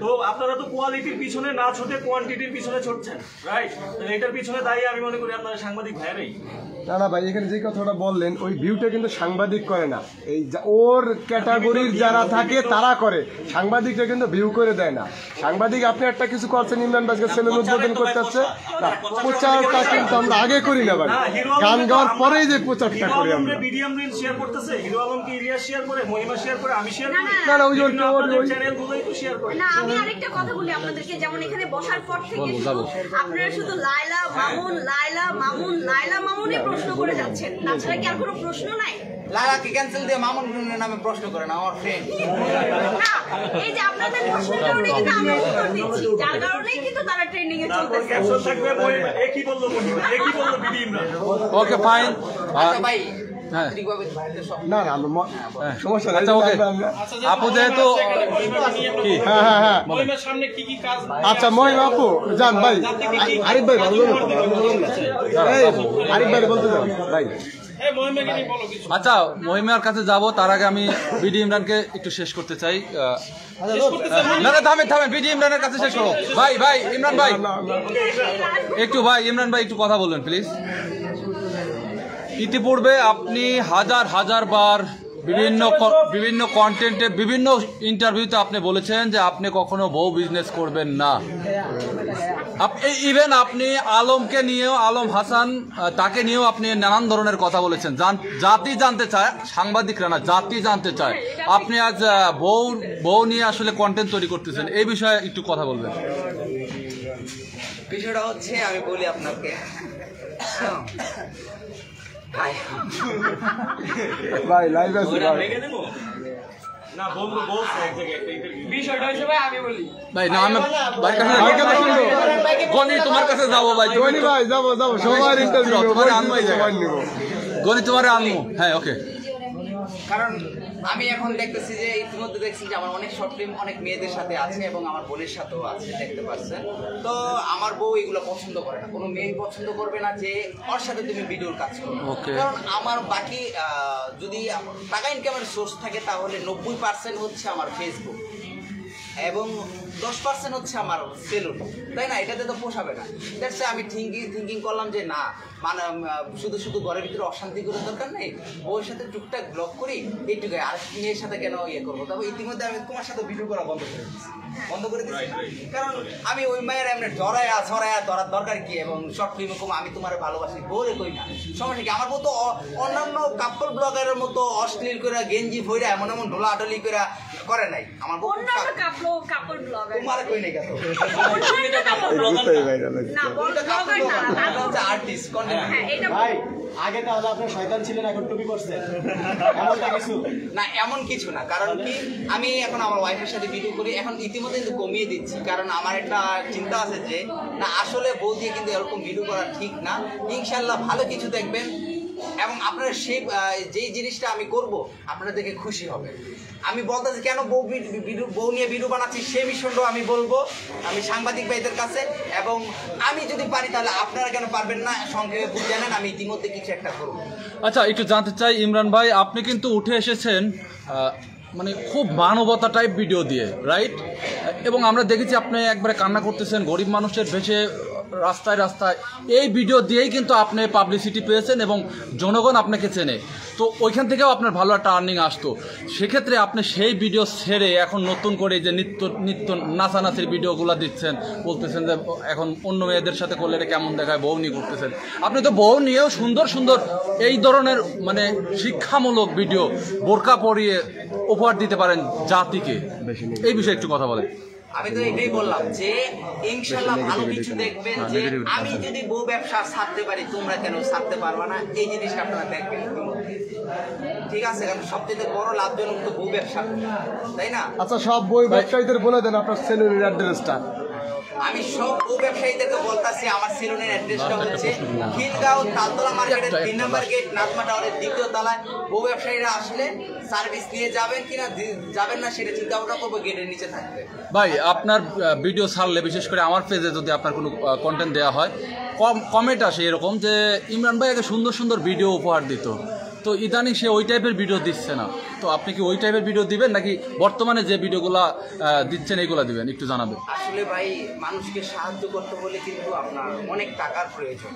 তো আপনারা তো কোয়ালিটির পিছনে না ছুটে কোয়ান্টিটির পিছনে ছুটছেন, রাইট? এটার পিছনে দায়ী আমি মনে করি আপনারা সাংবাদিক ভাইরাই। না ভাই, এখানে যে কথাটা বললেন ওই ভিউটা কিন্তু সাংবাদিক করে না, এই ওর ক্যাটাগরির যারা থাকে তারা করে, সাংবাদিকরা কিন্তু ভিউ করে দেয় না। সাংবাদিক আপনি একটা কিছু করছেন, ইমরান ভাইকে সেলুন উদ্বোধন করতে আসছে, প্রচারটা কিন্তু আমরা আগে করি না ভাই, গান গাওয়ার পরেই যে প্রচারটা করি আমরা। বিডিএম রিল শেয়ার করতেছে, হিরো আলম কি ইলিয়াস শেয়ার করে, মহিমা শেয়ার করে, আমি শেয়ার করি না ওই চ্যানেলগুলোই তো শেয়ার করে। না, আমি আরেকটা কথা বলি আপনাদেরকে, যেমন এখানে বসার পর থেকে আপনারা শুধু লায়লা মামুন লায়লা মামুন লায়লা মামুনই প্রশ্ন করে যাচ্ছেন, তাছাড়া কি আর কোনো প্রশ্ন নাই? লালাকে ক্যান্সেল দিয়ে মামুন নামে প্রশ্ন করে না আমার ফ্রেন্ড। না, এই যে আপনাদের প্রশ্নের কারণে কিন্তু আমি উত্তর দিচ্ছি, যার কারণেই কিন্তু তারা ট্রেন্ডিং এ চলতেছে। ক্যাপশন থাকবে একই বললো বিডি ইমরান। Okay fine. আচ্ছা ভাই, হ্যাঁ। না সমস্যা নাই। আপু যেহেতু কি হ্যাঁ সামনে কি কি কাজ, আচ্ছা মহিমা আপু যান ভাই, আরিফ ভাই ভালো আরিফ ভাই বলতে যান ভাই। আচ্ছা, মহিমার কাছে যাব, তার আগে আমি বিডি ইমরানকে একটু শেষ করতে চাই। না থামেন, বিডি ইমরানের কাছে শেষ করো। ভাই ইমরান ভাই একটু, ইমরান ভাই একটু কথা বলবেন প্লিজ। ইতিপূর্বে আপনি হাজার বার বিভিন্ন কন্টেন্টে বিভিন্ন ইন্টারভিউতে আপনি বলেছেন যে আপনি কখনো বউ বিজনেস করবেন না। ইভেন আপনি আলমকে নিয়েও, আলম হাসান তাকে নিয়েও আপনি নানান ধরনের কথা বলেছেন। জাতি জানতে চায়, সাংবাদিকরা না, জাতি জানতে চায় আপনি আজ বউ নিয়ে আসলে কন্টেন্ট তৈরি করতেছেন, এই বিষয়ে একটু কথা বলবেন। বিষয়টা হচ্ছে, আমি বলি আপনাকে ভাই লাইভ আছে ভাই। না বন্ধু বলছে এক জায়গায় একটা ইন্টারভিউ, বিষয়টা হচ্ছে ভাই আমি বলি ভাই না, আমি গনি তোমার কাছে যাবো ভাই, গনি ভাই যাবো সবার ইন্টারভিউ তোমার গনি তোমার আনবো। হ্যাঁ ওকে। কারণ আমি এখন দেখতেছি যে ইতিমধ্যে দেখছি যে আমার অনেক শর্ট ফিল্ম অনেক মেয়েদের সাথে আছে এবং আমার বোনের সাথেও আছে, দেখতে পাচ্ছেন। তো আমার বউ এগুলো পছন্দ করে না, কোনো মেয়ে পছন্দ করবে না যে ওর সাথে তুমি ভিডিওর কাজ করো। কারণ আমার বাকি যদি টাকা ইনকামের সোর্স থাকে তাহলে 90% হচ্ছে আমার ফেসবুক এবং 10% হচ্ছে আমার সেলুন, তাই না? এটাতে তো পোষাবে না। দ্যাটস আমি থিঙ্কিং করলাম যে না, মানে শুধু ঘরের ভিতরে অশান্তি করার দরকার নেই, বউয়ের সাথে টুকটাক ব্লগ করি, এইটুকু আর মেয়ের সাথে কেন করবো। তবে ইতিমধ্যে আমি তোমার সাথে ভিডিও করা বন্ধ করে দিচ্ছি, কারণ আমি ওই মায়ের এমনি ঝরায়া ধরার দরকার কি, এবং শর্ট ফিল্মে কম আমি তোমার ভালোবাসি বলে কই না, সমস্যা কি? আমার মতো অন্যান্য কাপল ব্লগারের মতো অশ্লীল করে গেঞ্জি ফইরা এমন ঢোলাঢলি করে নাই আমার বউ। কাপল ব্লগার তোমার কই নাই কত আর্টিস্ট কন্টেন্ট। ভাই আগে তাহলে আপনি শয়তান ছিলেন, এখন টুপি করছেন, এমনটা কিছু না? এমন কিছু না, কারণ কি আমি এখন আমার ওয়াইফের সাথে ভিডিও করি, এখন ইতিমধ্যে কিন্তু কমিয়ে দিচ্ছি, কারণ আমার একটা চিন্তা আছে যে না আসলে বউ দিয়ে কিন্তু এরকম ভিডিও করা ঠিক না। ইনশাল্লাহ ভালো কিছু দেখবেন এবং আপনারা সেই যেই জিনিসটা আমি করব আপনারা দেখে খুশি হবে। আমি বলতেছি কেন বউ নিয়ে ভিডিও বানাচ্ছি সেই বিষয়টাও আমি বলবো আমি সাংবাদিক ভাইদের কাছে, এবং আমি যদি পারি তাহলে আপনারা কেন পারবেন না, সংক্ষেপে বুঝে জানেন আমি ইতিমধ্যে কিছু একটা করবো। আচ্ছা, একটু জানতে চাই ইমরান ভাই, আপনি কিন্তু উঠে এসেছেন মানে খুব মানবতা টাইপ ভিডিও দিয়ে, রাইট? এবং আমরা দেখেছি আপনি একবারে কান্না করতেছেন, গরিব মানুষের বেশে রাস্তায় রাস্তায় এই ভিডিও দিয়েই কিন্তু আপনি পাবলিসিটি পেয়েছেন এবং জনগণ আপনাকে চেনে, তো ওইখান থেকেও আপনার ভালো একটা আর্নিং আসতো। সেক্ষেত্রে আপনি সেই ভিডিও ছেড়ে এখন নতুন করে যে নিত্য নাচানাচির ভিডিওগুলো দিচ্ছেন, বলতেছেন যে এখন অন্য মেয়েদের সাথে করলে এটা কেমন দেখায়, বউ নিয়ে করতেছেন। আপনি তো বউ নিয়েও সুন্দর সুন্দর এই ধরনের মানে শিক্ষামূলক ভিডিও বোরকা পরিয়ে উপহার দিতে পারেন জাতিকে, এই বিষয়ে একটু কথা বলেন। আমি তো এটাই বললাম যে ইনশাল্লাহ ভালো কিছু দেখবেন, যে আমি যদি বউ ব্যবসা ছাড়তে পারি তোমরা কেন ছাড়তে পারবা না, এই জিনিসটা আপনারা দেখবেন। ঠিক আছে, কারণ সবচেয়ে বড় লাভজনক তো বউ ব্যবসা, তাই না? আচ্ছা, সব বই ব্যবসায়ীদের বলে দেন আপনার সেলুনের অ্যাড্রেসটা। আমি সব বউ ব্যবসায়ীদেরকে বলতেছি আমার সেলুনের অ্যাড্রেসটা হচ্ছে খিলগাঁও তালতলা মার্কেটের 3 নম্বর গেট, নাজমা টাওয়ারের 2য় তলায়। বউ ব্যবসায়ীরা আসলে সার্ভিস নিয়ে যাবেন কিনা যাবেন না সেটা চিন্তা ভাবনা করবো, গেটের নিচে থাকবে। ভাই আপনার ভিডিও ছাড়লে, বিশেষ করে আমার পেজে যদি আপনার কোনো কন্টেন্ট দেওয়া হয়, কমেন্ট আসে এরকম যে ইমরান ভাই আগে সুন্দর সুন্দর ভিডিও উপহার দিত, তো ইদানিং সে ওই টাইপের ভিডিও দিচ্ছে না, তো আপনি কি ওই টাইপের ভিডিও দিবেন নাকি বর্তমানে যে ভিডিওগুলো দিচ্ছেন এইগুলো দিবেন, একটু জানাবেন। আসলে ভাই মানুষকে সাহায্য করতে হলে কিন্তু আপনার অনেক টাকার প্রয়োজন।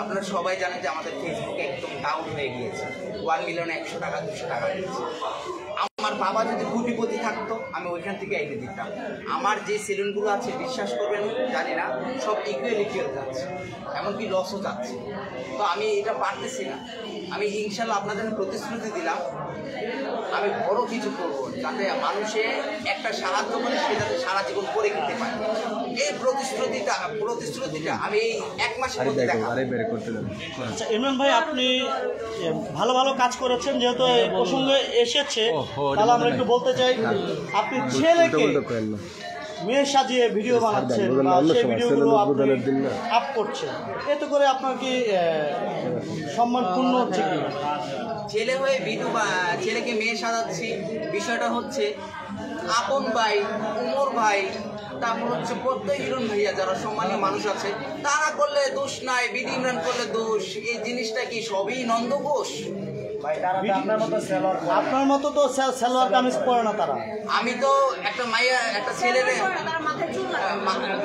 আপনারা সবাই জানেন যে আমাদের ফেসবুকে একদম ডাউন হয়ে গিয়েছে, 1 মিলিয়নে 100 টাকা 200 টাকা দিচ্ছে। আমার বাবা যদি কোটিপতি থাকতো আমি ওইখান থেকে এনে দিতাম। আমার যে সেলুনগুলো আছে বিশ্বাস করবেন জানি না, সব ইকুয়ালিটিও যাচ্ছে, এমনকি লসও যাচ্ছে। তো আমি এটা পারতেছি না। আমি ইনশাল্লাহ আপনাদের প্রতিশ্রুতি দিলাম আমি বড় কিছু করবো, যাতে মানুষে একটা সাহায্য করে সে যাতে সারা জীবন করে খেতে পারে। এই প্রতিশ্রুতিটা আমি এই 1 মাসের মধ্যে দেখাবো। আচ্ছা ইমরান ভাই, আপনি ভালো ভালো কাজ করেছেন, যেহেতু এই প্রসঙ্গে এসেছে তাহলে আমরা একটু বলতে চাই, আপনি ছেলেকে মেয়ে সাজিয়ে ভিডিও বানাচ্ছেন বা সেই ভিডিওগুলো আপনি আপ করছেন, এতে করে আপনার কি সম্মানপূর্ণ হচ্ছে কি? ছেলে হয়ে ছেলেকে মেয়ে সাজাচ্ছি, বিষয়টা হচ্ছে আপন ভাই, উমর ভাই, তারপর হচ্ছে প্রত্যেক হিরণ ভাইয়া যারা সম্মানীয় মানুষ আছে তারা করলে দোষ নাই, বিডি ইমরান করলে দোষ। এই জিনিসটা কি সবই নন্দ ঘোষ? আপনার মতো তো সালোয়ার কামিজ পরে না তারা। আমি তো একটা ছেলের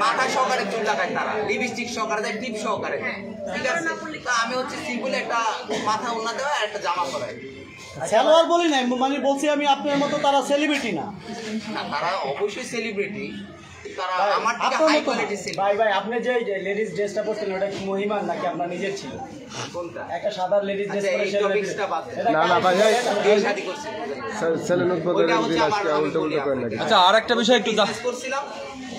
মাথা সহকারে চুল লাগাই, তারা লিপস্টিক সহকারে দেয়, টিপ সহকারে দেয়। ঠিক আছে, তা আমি হচ্ছে সিম্পল একটা মাথা ওড়না দেওয়া আর একটা জামা পরাই। সালোয়ার বলি নাই, মানে বলছি আমি আপনার মতো তারা সেলিব্রিটি না। তারা অবশ্যই সেলিব্রিটি, তারা আমার থেকে হাই কোয়ালিটি সেলিব্রিটি। ভাই আপনি যে লেডিস ড্রেসটা পরছেন ওটা কি মহিমান নাকি আপনার নিজের ছিল? কোনটা? একটা সাদা লেডিস ড্রেস পরে এই টপিকসটা বাদ দেন। না ভাই, এই শাদি করছি সেলুন উদ্বোধনের দিন আজকে উল্টো করেন নাকি? আচ্ছা আর একটা বিষয় একটু বিজনেস করছিলাম,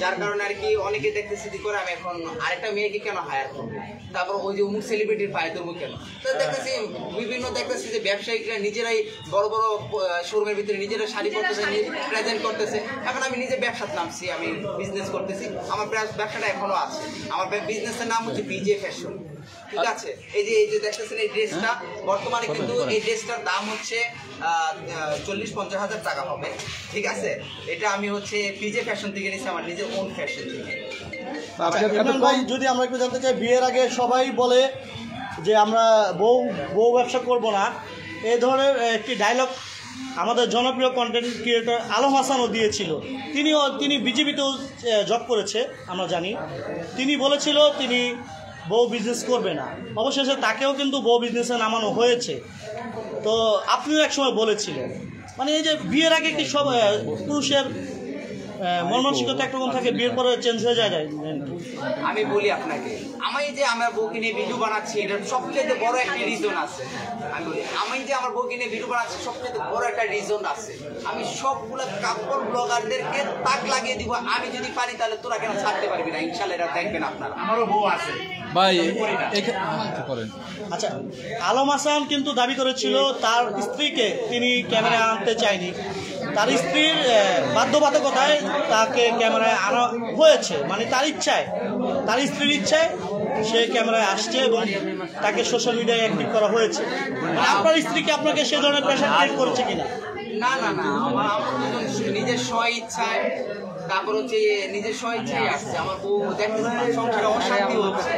যার কারণে আর কি অনেকে দেখতেছি দি করে আমি এখন আরেকটা মেয়েকে কেন হায়ার করবো, তারপর ওই যে অমুক সেলিব্রিটির পায়ে ধরবো কেন। তো দেখতেছি দেখতেছি যে ব্যবসায়িকরা নিজেরাই বড় বড় শোরুমের ভিতরে নিজেরা শাড়ি করতেছে, প্রেজেন্ট করতেছে। এখন আমি নিজে ব্যবসাতে নামছি, আমি বিজনেস করতেছি, আমার ব্যবসাটা এখনো আছে। আমার বিজনেসের নাম হচ্ছে বিজে ফ্যাশন। ঠিক আছে, এই যে দেখতেছেন এই ড্রেসটা বর্তমানে কিন্তু এই ড্রেসটার দাম হচ্ছে 40-50 হাজার টাকা হবে। ঠিক আছে, এটা আমি হচ্ছে পিজে ফ্যাশন থেকে নিয়েছি, আমার নিজের ওন ফ্যাশন থেকে। ইমরান ভাই, যদি আমরা একটু জানতে চাই, বিয়ের আগে সবাই বলে যে আমরা বউ ব্যবসা করব না, এই ধরনের একটি ডায়লগ আমাদের জনপ্রিয় কন্টেন্ট ক্রিয়েটর আলম হাসানও দিয়েছিল। তিনি বিজেপিতেও জব করেছে আমরা জানি। তিনি বলেছিল তিনি বউ বিজনেস করবে না, অবশেষে তাকেও কিন্তু বউ বিজনেসে নামানো হয়েছে। তো আপনিও একসময় বলেছিলেন, মানে এই যে বিয়ের আগে কি সব পুরুষের মনমানসিকতা একরকম থাকে, বিয়ের পরে চেঞ্জ হয়ে যায়। আমি বলি আপনাকে, আমি যে আমার বউকে নিয়ে ভিডিও বানাচ্ছি এটার সবচেয়ে বড় একটা রিজন আছে। আমি যে আমার বউকে নিয়ে ভিডিও বানাচ্ছি সবচেয়ে বড় একটা রিজন আছে। আমি সবগুলো কাপড় ব্লগারদেরকে তাক লাগিয়ে দিব, আমি যদি পারি তাহলে তোরা কেন ছাড়তে পারবি না। ইনশাআল্লাহ এটা দেখবেন আপনারা। আমারও বউ আছে ভাই। আচ্ছা, আলম হাসান কিন্তু দাবি করেছিল তার স্ত্রীকে তিনি ক্যামেরায় আনতে চায়নি, তার স্ত্রীর বাধ্যবাধকতায় তাকে ক্যামেরায় আনা হয়েছে, মানে তার স্ত্রীর ইচ্ছায় সে ক্যামেরায় আসছে এবং তাকে সোশ্যাল মিডিয়ায় অ্যাক্টিভ করা হয়েছে। আপনার স্ত্রীকে আপনাকে সে ধরনের প্রেশার ক্রিয়েট করেছে কিনা? না না না আমার দুজন নিজের স্ব ইচ্ছায়, তারপর হচ্ছে নিজের স্ব ইচ্ছায় আসছে। আমার বউ দেখতেছে সংসারে অশান্তি হচ্ছে,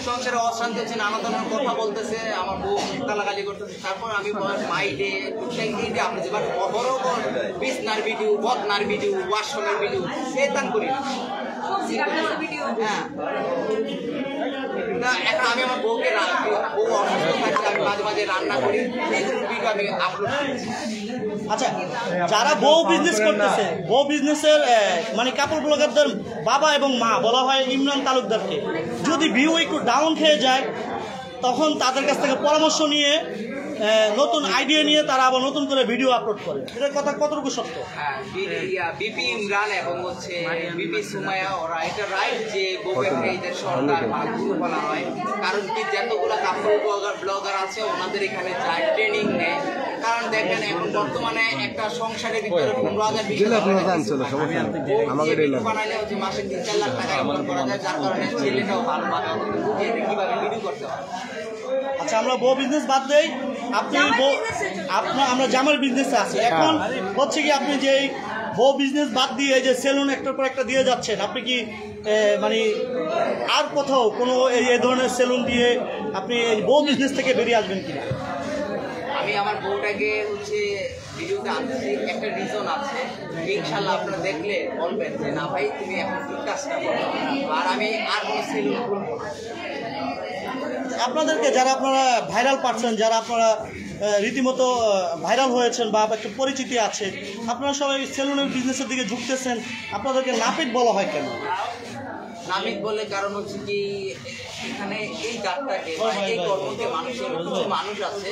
সংসারে অশান্তি হচ্ছে, নানা ধরনের কথা বলতেছে, আমার বউ গালাগালি করতেছে। তারপর আমি মাইডে টুকটাক আপনি যে বড় বড় বিছনার ভিডিও, বদনার ভিডিও, ওয়াশরুমের ভিডিও সেটান করি না। হ্যাঁ না, এখন আমি আমার বউকে বউ অসুস্থ থাকছে, আমি মাঝে মাঝে রান্না করি, এইগুলোর ভিডিও আমি আপলোড করি। আচ্ছা, যারা বউ বিজনেস করতেছে, বউ বিজনেসের মানে কাপড় ব্লগারদের বাবা এবং মা বলা হয় ইমরান তালুকদারকে, যদি ভিউ একটু ডাউন খেয়ে যায় তখন তাদের কাছ থেকে পরামর্শ নিয়ে নতুন আইডিয়া নিয়ে তারা আবার নতুন করে ভিডিও আপলোড করে। এটার কথা কতটুকু সত্য? হ্যাঁ, বিপি ইমরান এবং হচ্ছে বিপি সুমাইয়া, ওরা এটা রাইট যে বউকে এদের সরকার গুরু বলা হয়। কারণ কি যতগুলো কাপড় ব্লগার আছে ওনাদের এখানে যায়, ট্রেনিং নেয়। কারণ দেখেন এখন বর্তমানে একটা সংসারের ভিতরে 15,000 বানাইলে হচ্ছে মাসে 3-4 লাখ টাকা ইনকাম করা যায়, যার কারণে ছেলেটাও ভালোভাবে বুঝিয়ে কিভাবে ভিডিও করতে হয়। আচ্ছা, আমরা বউ বিজনেস বাদ দেই, আপনি আমরা জামার বিজনেসে আছি। এখন হচ্ছে কি আপনি যে বউ বিজনেস বাদ দিয়ে যে সেলুন একটার পর একটা দিয়ে যাচ্ছেন, আপনি কি মানে আর কোথাও কোনো এই ধরনের সেলুন দিয়ে আপনি এই বউ বিজনেস থেকে বেরিয়ে আসবেন কিনা? আমি আমার বউটাকে হচ্ছে ভিডিওতে আনছি, একটা রিজন আছে। ইনশাল্লাহ আপনারা দেখলে বলবেন যে না ভাই তুমি এখন ঠিক কাজটা করো, আর আমি আর কোনো সেলুন খুলবো না। আপনাদেরকে যারা আপনারা ভাইরাল পাচ্ছেন, যারা আপনারা রীতিমতো ভাইরাল হয়েছেন বা একটা পরিচিতি আছে, আপনারা সবাই সেলুনের বিজনেসের দিকে ঝুঁকতেছেন, আপনাদেরকে নাপিত বলা হয় কেন? নাপিত বলে কারণ হচ্ছে কি এখানে এই জাতটাকে বা এই কর্মকে মানুষের কিছু মানুষ আছে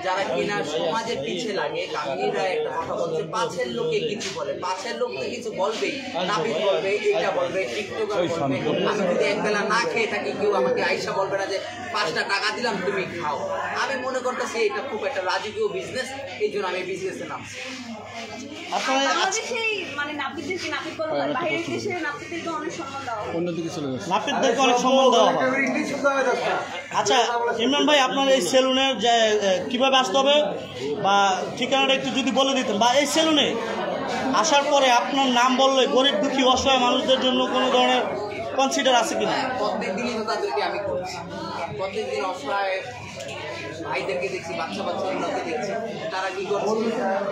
যারা কিনা সমাজের পিছে লাগে। কাহিনীরা একটা কথা বলছে, পাশের লোকে কিছু বলে, পাশের লোক তো কিছু বলবেই, নাপিত বলবে, এইটা বলবে, টিকটকার বলবে। আমি যদি একবেলা না খেয়ে থাকি, কেউ আমাকে আইসা বলবে না যে 5টা টাকা দিলাম তুমি খাও। আমি মনে করতেছি এটা খুব একটা রাজকীয় বিজনেস, এই জন্য আমি বিজনেসে নামছি। মানে নাপিতদেরকে নাপিত বলা হয়, বাইরের দেশে নাপিতদেরকে অনেক সম্মান দেওয়া হয়, অন্যদিকে চলে গেছে, নাপিতদেরকে অনেক সম্মান দেওয়া হয়। আচ্ছা ইমরান ভাই, আপনার এই সেলুনের যে কীভাবে আসতে হবে বা ঠিকানাটা একটু যদি বলে দিতেন, বা এই সেলুনে আসার পরে আপনার নাম বললে গরিব দুঃখী অসহায় মানুষদের জন্য কোনো ধরনের কনসিডার আছে কিনা? প্রত্যেক দিনই তো তাদেরকে আমি করছি, প্রত্যেকদিন অসহায় ভাইদেরকে দেখছি, বাচ্চা বাচ্চাগুলোকে দেখছি, তারা কি করছে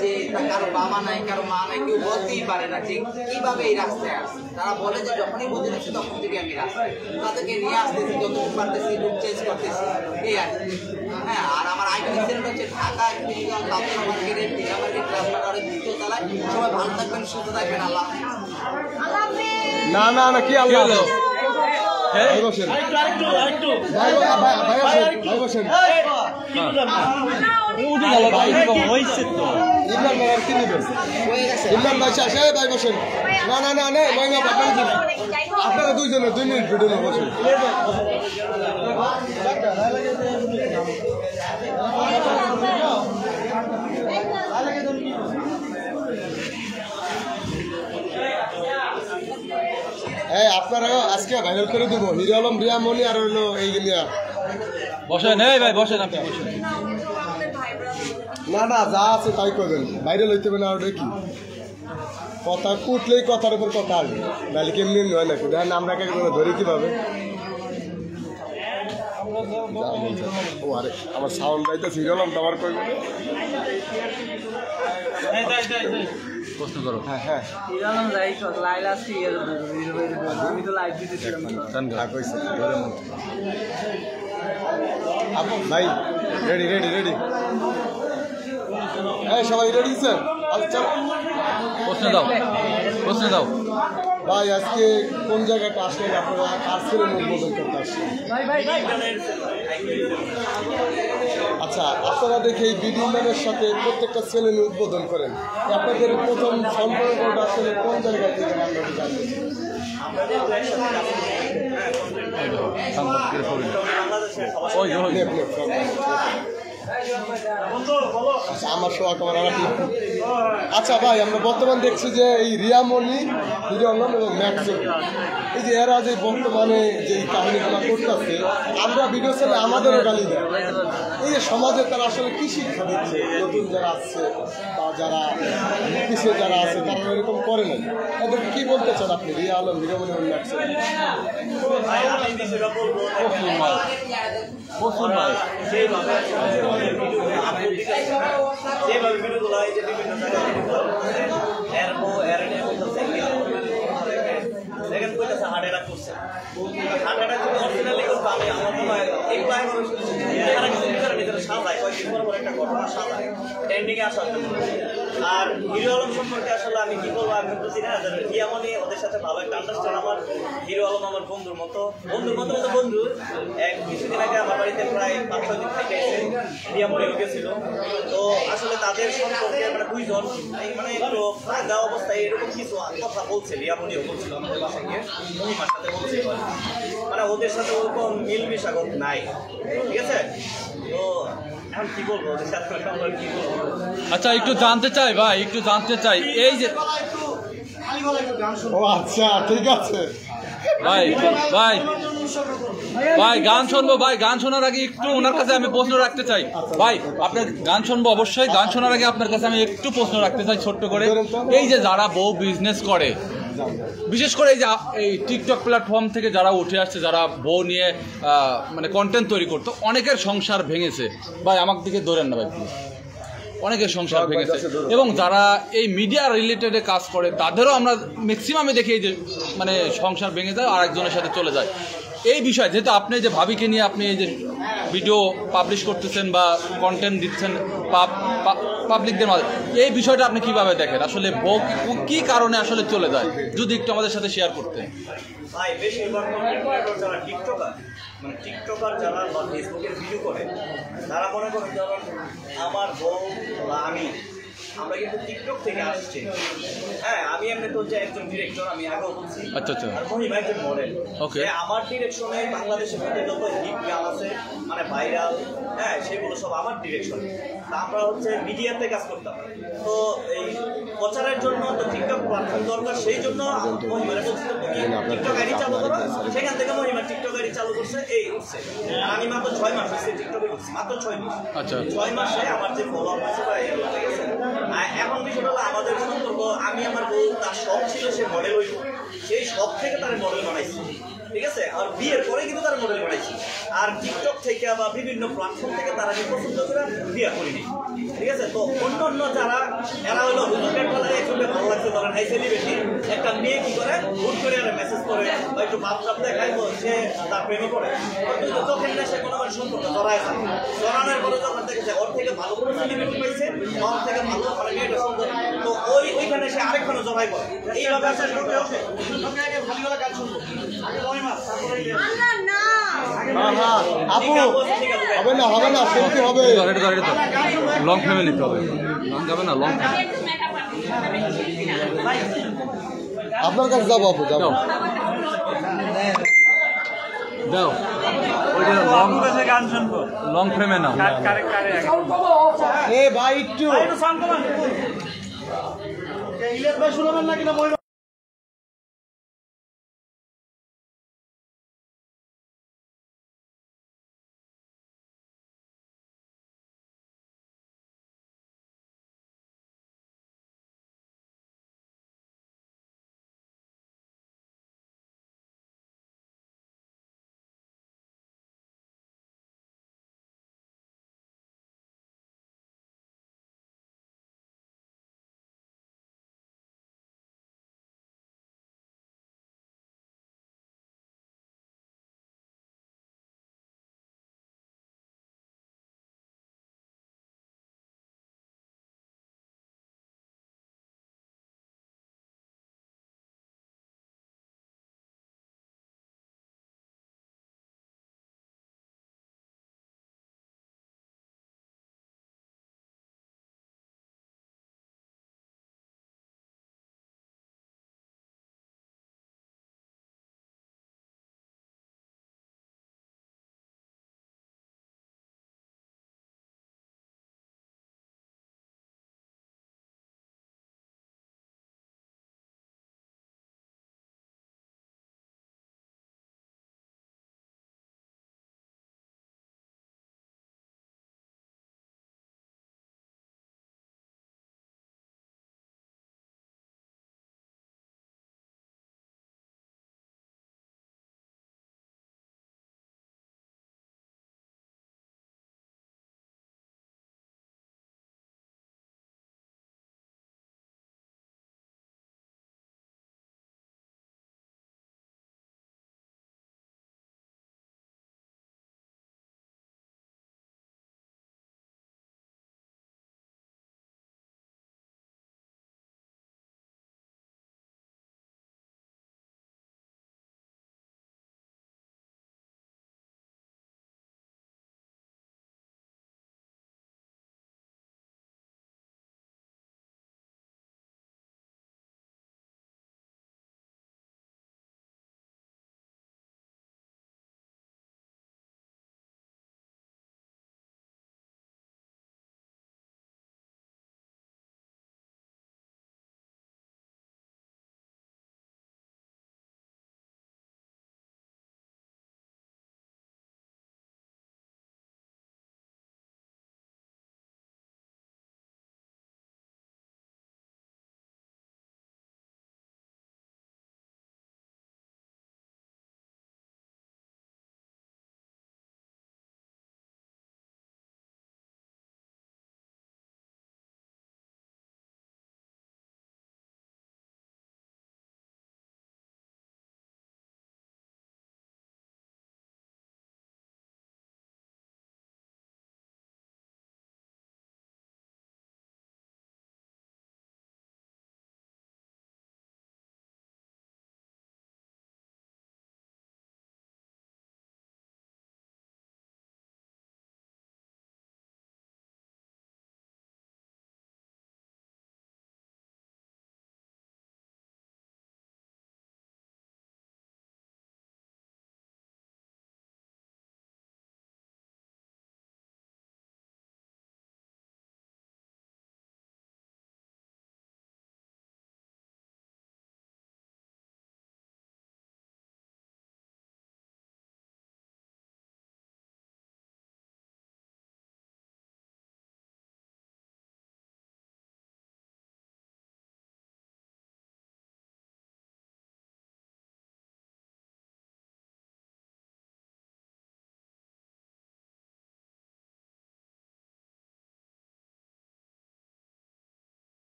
যে কারো বাবা নাই, কারো মা নাই, কেউ বলতেই পারে না যে কিভাবে এই রাস্তায় আসছে। তারা বলে যে যখনই বুঝে নিচ্ছে তখন থেকে আমি রাস্তায় তাদেরকে নিয়ে আসতেছি, যতটুকু পারতেছি লুক চেঞ্জ করতেছি, এই আর কি। হ্যাঁ, আর আমার আইডি সেন্টার হচ্ছে ঢাকা ক্রিমিনাল কাপড় মার্কেটের ঢাকা মার্কেট রাজনগরের 2য় তলায়। সবাই ভালো থাকবেন, সুস্থ থাকবেন, আল্লাহ না না না, কি আল্লাহ ভাই বসেন, ভাই বসেন, ইমরান ভাই আর কি নেবেন? ইমরান ভাই শেষ, ভাই বসেন। না না না না, আপনারা দুইজনে 2 মিনিট ভিডিও না বসেন। আপনারা আজকে ভাইরাল করে দেবো হিরো আলম, রিয়া মনি আর হইলো এই গিয়া বসেন। এই ভাই বসেন, আপনি বসেন। না না, যা আছে তাই করবেন, ভাইরাল হইতে হবে না। ওটা কি কথা কুটলেই কথার উপর কথা আসবে, নাহলে কেমনি হয় নাকি? দেখেন আমরা কে ধরি কিভাবে। ও আরে আমার সাউন্ড গাইতে হিরো আলম তো আমার কই প্রশ্ন করো। হ্যাঁ হ্যাঁ, ভাই রেডি রেডি রেডি, হ্যাঁ সবাই রেডি স্যার? আচ্ছা প্রশ্ন দাও, প্রশ্ন দাও। ভাই আজকে কোন জায়গাটা আসলেন আপনারা? আজকের উদ্বোধন করতে আসছেন? আচ্ছা, আপনারা দেখে এই বিডি ম্যানের সাথে প্রত্যেকটা চ্যানেল উদ্বোধন করেন, আপনাদের প্রথম সম্পর্কটা আসলে কোন জায়গা থেকে আমরা জানতে চাই? আচ্ছা, আমার সোয়া কমার আচ্ছা ভাই, আমরা বর্তমান দেখছি যে এই রিয়ামণি, হিরো আলম এবং ম্যাক্সিম, এই যে এরা যে বর্তমানে যে কাহিনীগুলো করতেছে, আমরা ভিডিও ছেলে আমাদেরও গালি দেয়। এই যে সমাজে তারা আসলে কি শিক্ষা দিচ্ছে নতুন যারা আসছে বা যারা পিছিয়ে যারা আছে, তারা এরকম করে না, এদের কি বলতে চান আপনি রিয়া আলম, হিরোমণি এবং ম্যাক্সিম? ভাই আমি বিষয়টা বলবো যেভাবে ভিডিওগুলো এই যে বিভিন্ন দেখেন কইতাছে হার্ট অ্যাটাক করছে, হার্ট অ্যাটাক যদি অরিজিনালি করতো আমি আমার মনে হয় এগুলো নিজেরা কিছু নিজেরা সাজায় কয়েকদিন পর একটা ঘটনা সাজায় ট্রেন্ডিং এ আসার জন্য। আর হিরো আলম সম্পর্কে আসলে আমি কি বলবো, আমি বুঝি না। রিয়ামণি ওদের সাথে ভালো একটা আন্ডারস্ট্যান্ড। আমার হিরো আলম আমার বন্ধুর মতো বন্ধু। কিছুদিন আগে আমার বাড়িতে প্রায় 5-6 দিন থেকে এসে রিয়ামণিও গেছিল। তো আসলে তাদের সম্পর্কে মানে দুইজন মানে একটু ফায়দা অবস্থায় এরকম কিছু কথা বলছে, রিয়ামণিও বলছিল আমাদের বাসায় গিয়ে, মহিমার সাথে বলছে, মানে ওদের সাথে ওরকম মিল মিশাগত নাই, ঠিক আছে? তো এখন কি বলবো ওদের সাথে কি বলবো? আচ্ছা একটু জানতে চাই ভাই, একটু জানতে চাই এই যে ও আচ্ছা ঠিক আছে ভাই ভাই ভাই গান শুনবো ভাই, গান শোনার আগে একটু ওনার কাছে আমি প্রশ্ন রাখতে চাই ভাই। আপনার গান শুনবো অবশ্যই, গান শোনার আগে আপনার কাছে আমি একটু প্রশ্ন রাখতে চাই ছোট্ট করে। এই যে যারা বউ বিজনেস করে, বিশেষ করে এই যে এই টিকটক প্ল্যাটফর্ম থেকে যারা উঠে আসছে, যারা বউ নিয়ে মানে কন্টেন্ট তৈরি করতো, অনেকের সংসার ভেঙেছে ভাই। আমার দিকে ধরেন না ভাই প্লিজ। অনেকের সংসার ভেঙেছে এবং যারা এই মিডিয়া রিলেটেডে কাজ করে তাদেরও আমরা ম্যাক্সিমামে দেখি যে মানে সংসার ভেঙে যায়, আরেকজনের সাথে চলে যায়। এই বিষয় যেহেতু আপনি যে ভাবিকে নিয়ে আপনি এই যে ভিডিও পাবলিশ করতেছেন বা কন্টেন্ট দিচ্ছেন পাবলিকদের মাঝে, এই বিষয়টা আপনি কিভাবে দেখেন? আসলে বউ কি কারণে আসলে চলে যায়, যদি একটু আমাদের সাথে শেয়ার করতেন। ভাই বেশিরভাগ যারা টিকটকার যারা বা ফেসবুকের ভিডিও করে, তারা মনে করেন ধরুন আমার বউ বা আমরা কিন্তু টিকটক থেকে আসছি। হ্যাঁ, আমি এমনি তো যে একজন ডিরেক্টর, আমি আগেও বলছি। আচ্ছা আচ্ছা। আর মহিমা একজন মডেল। ওকে। আমার ডিরেকশনে বাংলাদেশের মধ্যে যত হিট গান আছে মানে ভাইরাল, হ্যাঁ সেগুলো সব আমার ডিরেকশনে। আমরা হচ্ছে মিডিয়াতে কাজ করতাম। তো এই প্রচারের জন্য তো টিকটক প্ল্যাটফর্ম দরকার, সেই জন্য মহিমারা বলছিল টিকটক আইডি চালু করো। সেখান থেকে মহিমা টিকটক আইডি চালু করছে, এই উঠছে। আর আমি মাত্র 6 মাস হচ্ছে টিকটকে করছি, মাত্র 6 মাস। আচ্ছা। 6 মাসে আমার যে ফলোয়ার হচ্ছে বা এখন বিষয়টা হলো আমাদের সম্পর্ক, আমি আমার বউ তার শখ ছিল সে মডেল হইব, সেই শখ থেকে তার মডেল বানাইছি, ঠিক আছে? আর বিয়ের পরে কিন্তু তার মডেল বানাইছি। আর টিকটক থেকে বা বিভিন্ন প্ল্যাটফর্ম থেকে তারা যে পছন্দ করে বিয়ে করিনি, ঠিক আছে? তো অন্য যারা এরা হলো হুজুরের বেলায় একটু ভালো লাগছে, ধরেন এই সেলিব্রিটি একটা মেয়ে কি করে হুট করে একটা মেসেজ করে বা একটু ভাবটাপ দেখায়, তো সে তার প্রেমে করে চোখের নেশে কোনো সম্পর্ক জড়ায় যায়। জড়ানোর পরে যখন দেখেছে ওর থেকে ভালো কোনো সেলিব্রিটি পাইছে, ওর থেকে ভালো মানে মেয়েটা সুন্দর, তো ওইখানে সে আরেকখানে জড়াই করে। এইভাবে আসে ভালো গান শুনবো আপু হবে না শুনতে হবে। লং ফ্রেমে নিতে হবে, লং যাবে না, লং আপনার কাছে যাবো আপু, যাবো দাও। ওই যে লং ফ্রেমে না এ ভাই একটু ইলিয়াস ভাই শুনবেন না কিনা?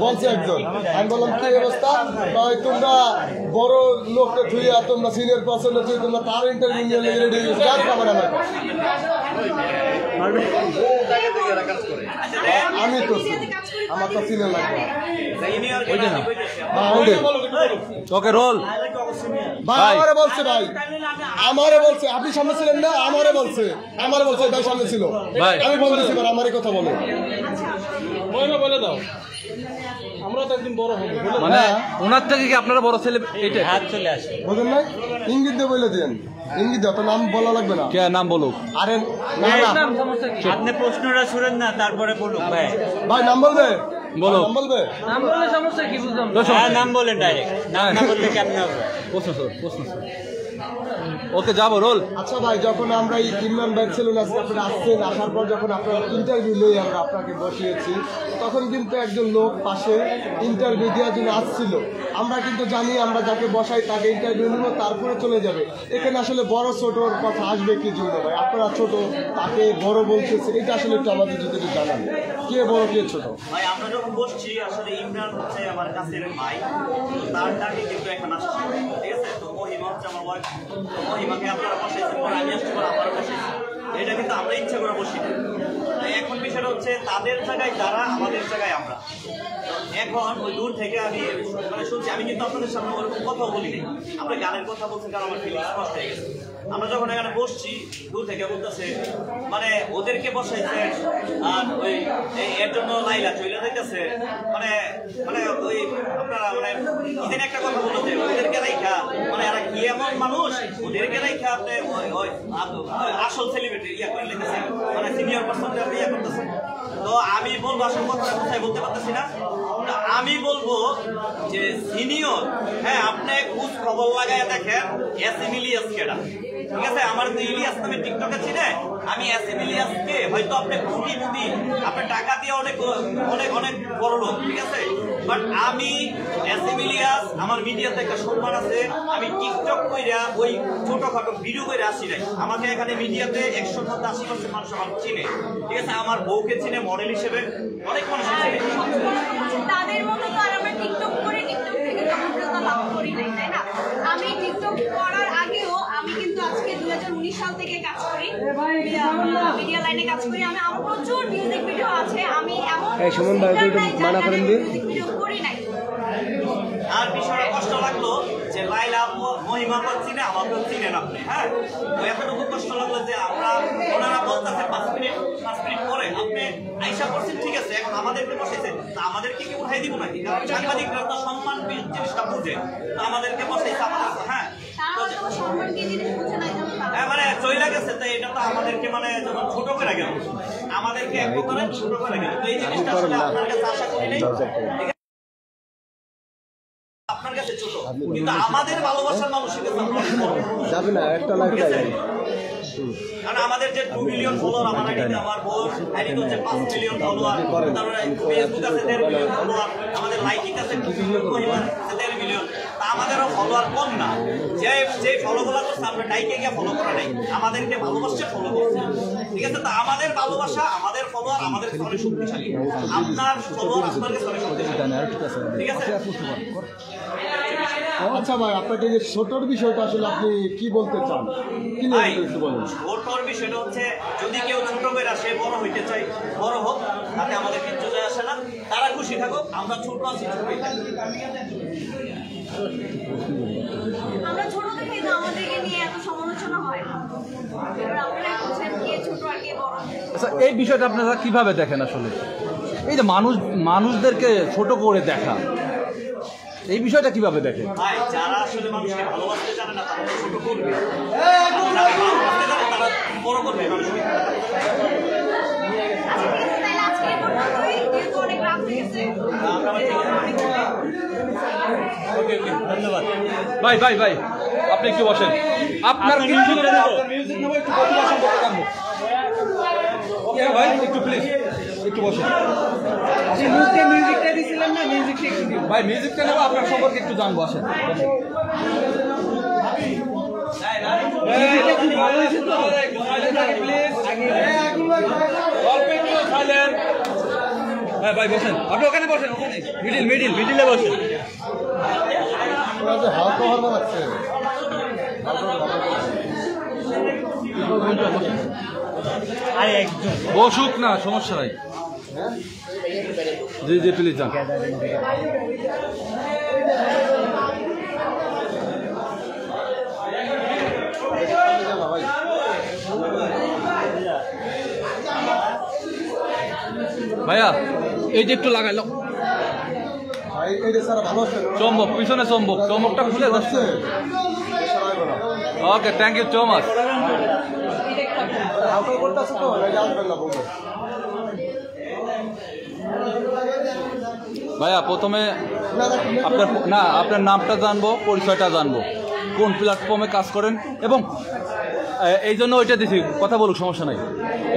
বলছে একজন, আমি বললাম কি অবস্থা, ভাই তোমরা বড় লোককে থুইয়া তোমরা সিনিয়র পার্সন থুই তোমরা তার ইন্টারভিউ নিয়ে রেডি হয়েছে, কাজ পাবে না আমি তো আমার তো সিনিয়র লাগবে ওকে রোল ভাই আমারে বলছে, ভাই আমারে বলছে, আপনি সামনে ছিলেন না, আমারে বলছে ভাই সামনে ছিল, ভাই আমি বলতেছি এবার আমারই কথা বলো, বলে দাও আমরা তো একদিন বড় হবো। মানে ওনার থেকে কি আপনারা বড় ছেলে? এটা হাত চলে আসে। বুঝলেন নাই, ইঙ্গিত দিয়ে বলে দেন, ইঙ্গিত দিয়ে, তো নাম বলা লাগবে না। কে নাম বলুক? আরে না না আপনি প্রশ্নটা শুনেন না, তারপরে বলুন ভাই। ভাই নাম বলবে, বলো। নাম বলবে, নাম বললে সমস্যা কি বুঝলাম? হ্যাঁ নাম বলেন ডাইরেক্ট, নাম না বললে কেমন হবে? প্রশ্ন ওকে যাবো রোল। আচ্ছা ভাই, যখন আমরা এই ইমরান ভাই ছিলেন, আজকে আপনারা আসছেন, আসার পর যখন আপনার ইন্টারভিউ লই আমরা আপনাকে বসিয়েছি, তখন কিন্তু একজন লোক পাশে ইন্টারভিউ দেওয়ার জন্য আসছিল। আমরা কিন্তু জানি আমরা যাকে বসাই তাকে ইন্টারভিউ নেব, তারপরে চলে যাবে। এখানে আসলে বড় ছোটর কথা আসবে কি জন্য ভাই? আপনারা ছোট, তাকে বড় বলতেছে, এটা আসলে একটু আমাদের যদি একটু জানান, কে বড় কে ছোট? ভাই আমরা যখন বসছি, আসলে ইমরান হচ্ছে আমার কাছের ভাই, তো তার ডাকে কিন্তু এখন আসছে, ঠিক আছে? তো মহিমা হচ্ছে আমার ওয়াইফ, মহিমাকে আপনারা বসাইছেন, পরে আমি আসছি, পরে আবার বসাইছি, এটা কিন্তু আমরা ইচ্ছা করে বসি। এখন বিষয়টা হচ্ছে তাদের জায়গায় তারা, আমাদের জায়গায় আমরা। এখন ওই দূর থেকে আমি মানে শুনছি, আমি কিন্তু আপনাদের সামনে ওরকম কথাও বলিনি, আমরা গানের কথা বলছি, কারণ আমার ফিলিংস নষ্ট হয়ে গেছে। আমরা যখন এখানে বসছি, দূর থেকে বলতেছে মানে ওদেরকে বসাইছে, আর ওই এর জন্য লাইলা চলে যাইতেছে, মানে মানে ওই আপনারা মানে ইদেন একটা কথা বললো যে ওদেরকে রাইখা, মানে এরা কি এমন মানুষ, ওদেরকে রাইখা আপনি ওই আসল সেলিব্রিটি ইয়া করে লিখতেছেন, মানে সিনিয়র পার্সনকে আপনি ইয়া করতেছেন। তো আমি বলবো, আসল কথাটা কোথায় বলতে পারতেছি না, আমি বলবো যে সিনিয়র, হ্যাঁ আপনি খুব খবর লাগায় দেখেন এসিমিলিয়াস কেডা, ঠিক আছে? আমার যে ইলিয়াস নামে টিকটকে চিনে, আমি এসিমিলিয়াসকে হয়তো আপনি কোটি কোটি আপনি টাকা দিয়ে অনেক অনেক অনেক বড় লোক, ঠিক আছে? বাট আমি এসিমিলিয়াস, আমার মিডিয়াতে একটা সম্মান আছে, আমি টিকটক কইরা ওই ছোটখাটো ভিডিও করে আসি নাই। আমাকে এখানে মিডিয়াতে 100-80% মানুষ আমার চিনে, ঠিক আছে? আমার বউকে চিনে মডেল হিসেবে, অনেক মানুষ চিনে। তাদের মতো তো আর আমরা টিকটক করে টিকটক থেকে জনপ্রিয়তা লাভ করি নাই, তাই না? আমি টিকটক করার আগেও আমি কিন্তু আজকে 2019 সাল থেকে কাজ করি, মিডিয়া লাইনে কাজ করি। আমি আমার প্রচুর মিউজিক ভিডিও আছে, আমি এমন মিউজিক ভিডিও করি নাই। আর বিষয়টা কষ্ট লাগলো যে লাইলা মহিমা চিনে, আমাকেও চিনেন আপনি, হ্যাঁ? তো এতটুকু কষ্ট লাগলো যে আমরা, ওনারা বলতেছে 5 মিনিট পরে আপনি আইসা করছেন, ঠিক আছে? এখন আমাদেরকে বসাইছে, তা আমাদেরকে কি উঠাই দিব নাকি? কারণ সাংবাদিকরা তো সম্মান জিনিসটা বুঝে, তো আমাদেরকে বসাইছে আমাদের, হ্যাঁ মানে চইলা গেছে, তো এটা তো আমাদেরকে মানে যখন ছোট করে গেল, আমাদেরকে এক প্রকারে ছোট করে গেল। তো এই জিনিসটা আসলে আপনার কাছে আশা করি নাই, আপনার কাছে ছোট, কিন্তু আমাদের ভালোবাসার মানুষের কাছে যাবে না, একটা লাগবে। কারণ আমাদের যে 2 মিলিয়ন ফলোয়ার, আমার আইডিতে, আমার বোন আইডিতে হচ্ছে 5 মিলিয়ন ফলোয়ার, তারপরে ফেসবুক আছে 1.5 মিলিয়ন ফলোয়ার, আমাদের লাইকিং আছে 1.5 মিলিয়ন। তা আমাদেরও ফলোয়ার কম না, যে ফলোগুলো করছে আমরা ডাইকে গিয়ে ফলো করা নাই, আমাদেরকে ভালোবাসছে ফলো করছে, ঠিক আছে? তা আমাদের ভালোবাসা, আমাদের ফলোয়ার আমাদের কাছে অনেক শক্তিশালী, আপনার ফলোয়ার আপনার কাছে অনেক শক্তিশালী, ঠিক আছে? আচ্ছা ভাই, আপনাকে যে ছোটর বিষয়টা আসলে আপনি কি বলতে চান, কি একটু বলেন। ছোটর বিষয়টা হচ্ছে, যদি কেউ ছোট করে সে বড় হইতে চাই, বড় হোক, তাতে আমাদের কিচ্ছু যায় আসে না, তারা খুশি থাকুক, আমরা ছোট আছি, ছোটই থাকি। আমরা ছোট থেকেই তো আমাদেরকে নিয়ে এত সমালোচনা হয়, এবার আপনারা বলছেন কে ছোট আর কে বড়। আচ্ছা, এই বিষয়টা আপনারা কিভাবে দেখেন আসলে? এই যে মানুষদেরকে ছোট করে দেখা, এই বিষয়টা কিভাবে দেখেন? ভাই, যারা আসলে মানুষকে ভালোবাসতে জানে না তারা ছোট করবে, যারা ভালোবাসতে জানে তারা বড় করবে মানুষকে। ধন্যবাদ ভাই ভাই ভাই, আপনি একটু বসেন, আপনার মিউজিক নেব, একটু প্রতিভা সম্পর্কে জানবো। ওকে ভাই, একটু প্লিজ একটু বসেন। মিউজিকটা দিছিলেন না, মিউজিকটা একটু দিন ভাই, মিউজিকটা নেবো, আপনার সম্পর্কে একটু জানবো, আসেন। মিউজিকটা খুব ভালো হয়েছে তো, প্লিজ অল্প একটু সাইলেন্ট। হ্যাঁ ভাই বসেন, আপনি ওখানে বসেন, ওখানে মিডিলে বসেন। ওরা যে হাল কভার বানাচ্ছে আরে একদম বসুক না, সমস্যা নাই। জি জি প্লিজ যান। ভাইয়া এই যে একটু লাগাইল ভাই এইটা স্যার ভালো আছে চম্বক, পিছনে চম্বকটা খুলে যাচ্ছে। ওকে, থ্যাংক ইউ সো মাচ। হালকা করতে আছে তো আসবেন না বলবো। ভাইয়া প্রথমে আপনার নামটা জানবো, পরিচয়টা জানবো, কোন প্ল্যাটফর্মে কাজ করেন, এবং এই জন্য ওইটা দিচ্ছি, কথা বলুক, সমস্যা নাই।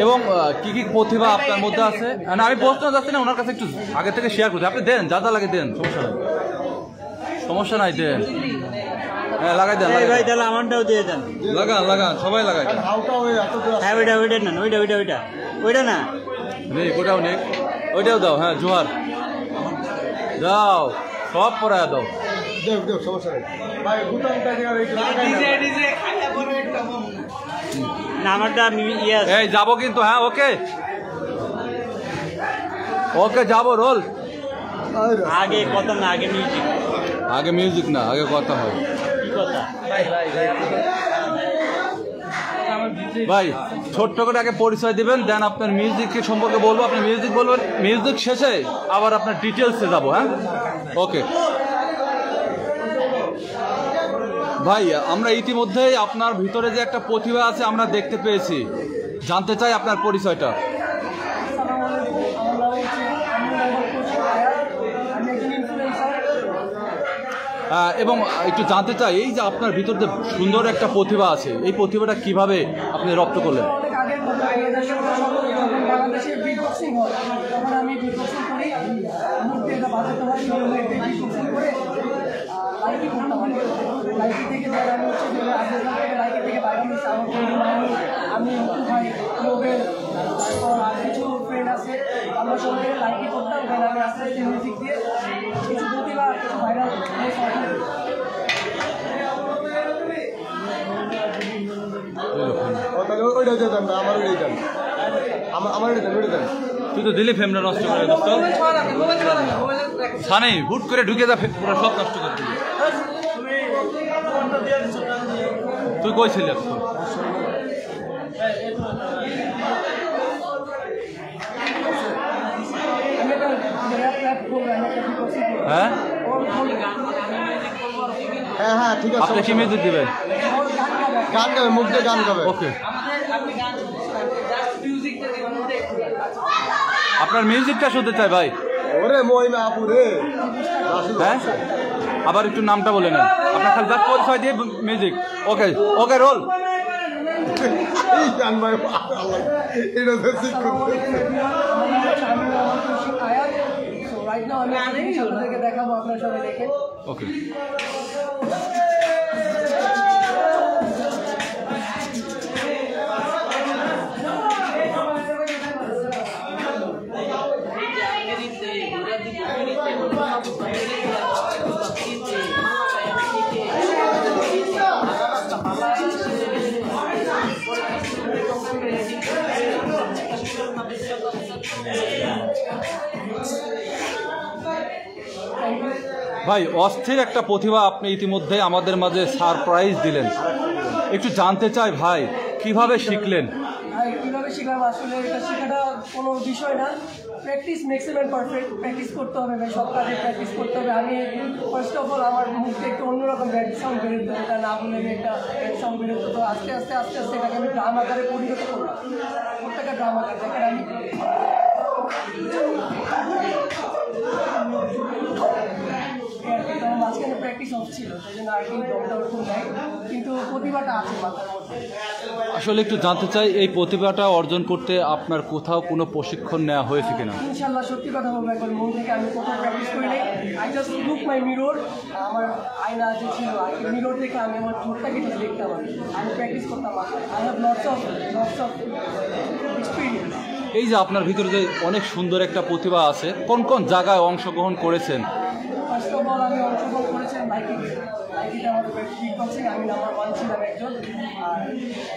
এবং কি কি প্রতিভা আপনার মধ্যে আছে, না আমি প্রশ্ন যাচ্ছি না, ওনার কাছে একটু আগে থেকে শেয়ার করছি। আপনি দেন, যা লাগে দেন, সমস্যা নাই দেন। হ্যাঁ লাগাই দেন ভাই, তাহলে আমারটাও দিয়ে দেন। লাগান সবাই লাগাই। হ্যাঁ ওইটা না, ওইটা না নেই, ওটাও নেই, ওইটাও দাও। হ্যাঁ জোহার দাও, সব পড়ায় দাও। সমস্যা নেই ভাই, বুতামটা না আমারটা এই যাবো কিন্তু। হ্যাঁ ওকে যাবো, রোল। আগে কথা না, আগে মিউজিক, আগে মিউজিক না, আগে কথা হয়। কি কথা ভাই ছোট্ট করে আগে পরিচয় দিবেন, দেন আপনার মিউজিকের সম্পর্কে বলবো, আপনি মিউজিক বলবেন, মিউজিক শেষে আবার আপনার ডিটেলসে যাবো। হ্যাঁ ওকে ভাই, আমরা ইতিমধ্যেই আপনার ভিতরে যে একটা প্রতিভা আছে আমরা দেখতে পেয়েছি, জানতে চাই আপনার পরিচয়টা। এবং একটু জানতে চাই, এই যে আপনার ভিতরে যে সুন্দর একটা প্রতিভা আছে, এই প্রতিভাটা কিভাবে আপনি রপ্ত করলেন? অনেক আগের কথা, যখন বাংলাদেশে বিট বক্সিং হয় তখন আমি বিট বক্সিং করি, মুখে এটা বাজাতে হয়, বিট বক্সিং করে লাইকি করতাম। লাইকি থেকে যারা আমি হচ্ছে যে আফগানিস্তান থেকে লাইকি থেকে বাইরে হচ্ছে আমার আমি নতুন ভাই নোবেল, তারপর আর কিছু ফ্রেন্ড আছে, আমরা সবাই লাইকি করতাম। দেন আমি আস্তে আস্তে মিউজিক দিয়ে কিছু প্রতিভা, কিছু ভাইরাল তুই তো দিলি ফেমটা নষ্ট করে, দোস্ত সানি হুট করে ঢুকে যা, পুরো সব নষ্ট করে দিলি। তুই কইছিলি হ্যাঁ হ্যাঁ ঠিক আছে। আপনি কি মিউজিক দিবেন? গান গাবে, মুখ দিয়ে গান গাবে। ওকে, আপনার মিউজিকটা শুনতে চাই ভাই। ওরে মহিমা আপু রে। হ্যাঁ আবার একটু নামটা বলে নেন, আপনার খালি জাস্ট পরিচয় দিয়ে মিউজিক। ওকে রোল। এই গান ভাই, এটা তো ঠিক দেখাবো আপনার সবাই দেখে। ওকে ভাই, অস্থির একটা প্রতিভা আপনি ইতিমধ্যে আমাদের মাঝে সারপ্রাইজ দিলেন। একটু জানতে চাই ভাই, কিভাবে শিখলেন? কীভাবে শিখলাম, আসলে এটা শেখাটা কোনো বিষয় না, practice makes a man perfect. Practice করতে হবে ভাই, সব কাজে প্র্যাকটিস করতে হবে। আমি ফার্স্ট অফ অল আমার মুখে একটু অন্যরকম ব্যাড সাউন্ড বেরোতো, এটা না বলে একটা ব্যাড সাউন্ড বেরোতো। তো আস্তে আস্তে এটাকে আমি ড্রাম আকারে পরিণত করলাম, প্রত্যেকটা ড্রাম আকার দেখেন আমি মাঝখানে প্র্যাকটিস হচ্ছিল, সেই জন্য আর কি দমটা ওরকম নেয়, কিন্তু প্রতিভাটা আছে মাথার মধ্যে। আসলে একটু জানতে চাই, এই প্রতিভাটা অর্জন করতে আপনার কোথাও কোনো প্রশিক্ষণ নেওয়া হয়েছে কিনা? ইনশাল্লাহ সত্যি কথা বলবো, একবার মন থেকে আমি কোথাও প্র্যাকটিস করি নাই। I just look my mirror, আমার আয়না যে ছিল আর কি, মিরর থেকে আমি আমার ঠোঁটটাকে জাস্ট দেখতাম, আমি প্র্যাকটিস করতাম। I have lots of experience. এই যে আপনার ভিতরে যে অনেক সুন্দর একটা প্রতিভা আছে, কোন কোন জায়গায় অংশগ্রহণ করেছেন? ফার্স্ট অফ অল আমি অংশগ্রহণ করেছি লাইকিতে আমার কিক বক্সিং, আমি নাম্বার 1 ছিলাম একজন। আর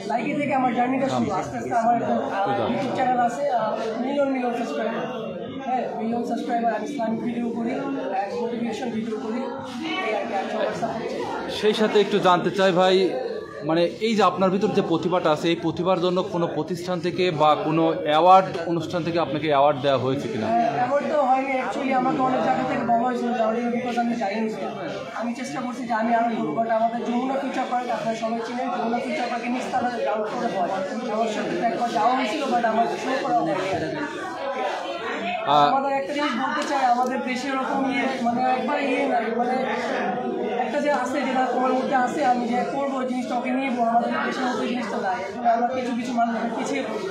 লাইকি থেকে আমার জার্নিটা শুরু। আস্তে আস্তে আমার একটা ইউটিউব চ্যানেল আছে, মিলিয়ন সাবস্ক্রাইবার। হ্যাঁ, মিলিয়ন সাবস্ক্রাইবার। আমি ইসলামিক ভিডিও করি, মোটিভেশন ভিডিও করি, এই আর কি। আর সবার সাপোর্ট চাই। সেই সাথে একটু জানতে চাই ভাই, মানে এই যে আপনার ভিতর যে প্রতিভাটা আছে, এই প্রতিভার জন্য কোনো প্রতিষ্ঠান থেকে বা কোনো অ্যাওয়ার্ড অনুষ্ঠান থেকে আপনাকে অ্যাওয়ার্ড দেওয়া হয়েছে কিনা? এমন তো হয়নি অ্যাকচুয়ালি, আমাকে অনেক জায়গা থেকে বলা হয়েছিল যাওয়ার, বিকজ আমি যাইনি। আমি চেষ্টা করছি যে আমি আরও ঘুরবো। বাট আমাদের যমুনা ফিউচার পার্ক, আপনারা সবাই চিনেন, যমুনা ফিউচার পার্কে নিস্তালা গ্রাউন্ড করে হয়। আমার সাথে একবার যাওয়া হয়েছিল, বাট আমার শো করা হয়নি। আমাদের একটা জিনিস বলতে চাই, আমাদের দেশে এরকম মানে একবার মানে একটা যে আছে, যেটা তোমার মধ্যে আছে, আমি যে করবো ওই জিনিসটা ওকে নিয়ে আমাদের দেশের মধ্যে জিনিসটা নাই। আমরা কিছু মানুষ পিছিয়ে পড়ি,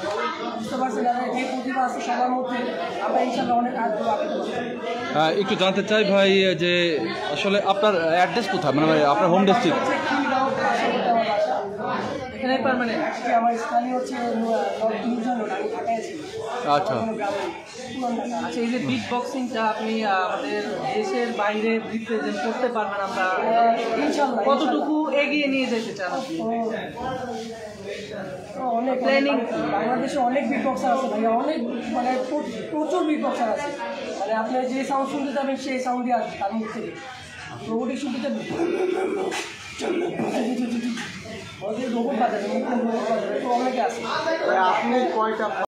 বুঝতে পারছি না। যে প্রতিভা আছে সবার মধ্যে, আমরা ইনশাল্লাহ অনেক আগ্রহ আগে। একটু জানতে চাই ভাই যে আসলে আপনার অ্যাড্রেস কোথায়, মানে আপনার হোম ডিস্ট্রিক্ট? এখানে পারমানেন্ট আমার স্থানীয় হচ্ছে নিউজন রোড, আমি ঢাকায় আছি। আচ্ছা আচ্ছা, এই যে বিট বক্সিংটা আপনি আমাদের দেশের বাইরে রিপ্রেজেন্ট করতে পারবেন, আমরা ইনশাল্লাহ কতটুকু এগিয়ে নিয়ে যেতে চান? অনেক প্ল্যানিং। বাংলাদেশে অনেক বিট বক্সার আছে ভাইয়া, অনেক মানে প্রচুর বিট বক্সার আছে। মানে আপনি যে সাউন্ড শুনতে যাবেন সেই সাউন্ডই আসবে তার মুখ থেকে। রোবটিক শুনতে যাবেন, রোবট বাজাবে, রোবট বাজাবে, তো অনেকে আছে। আপনি কয়টা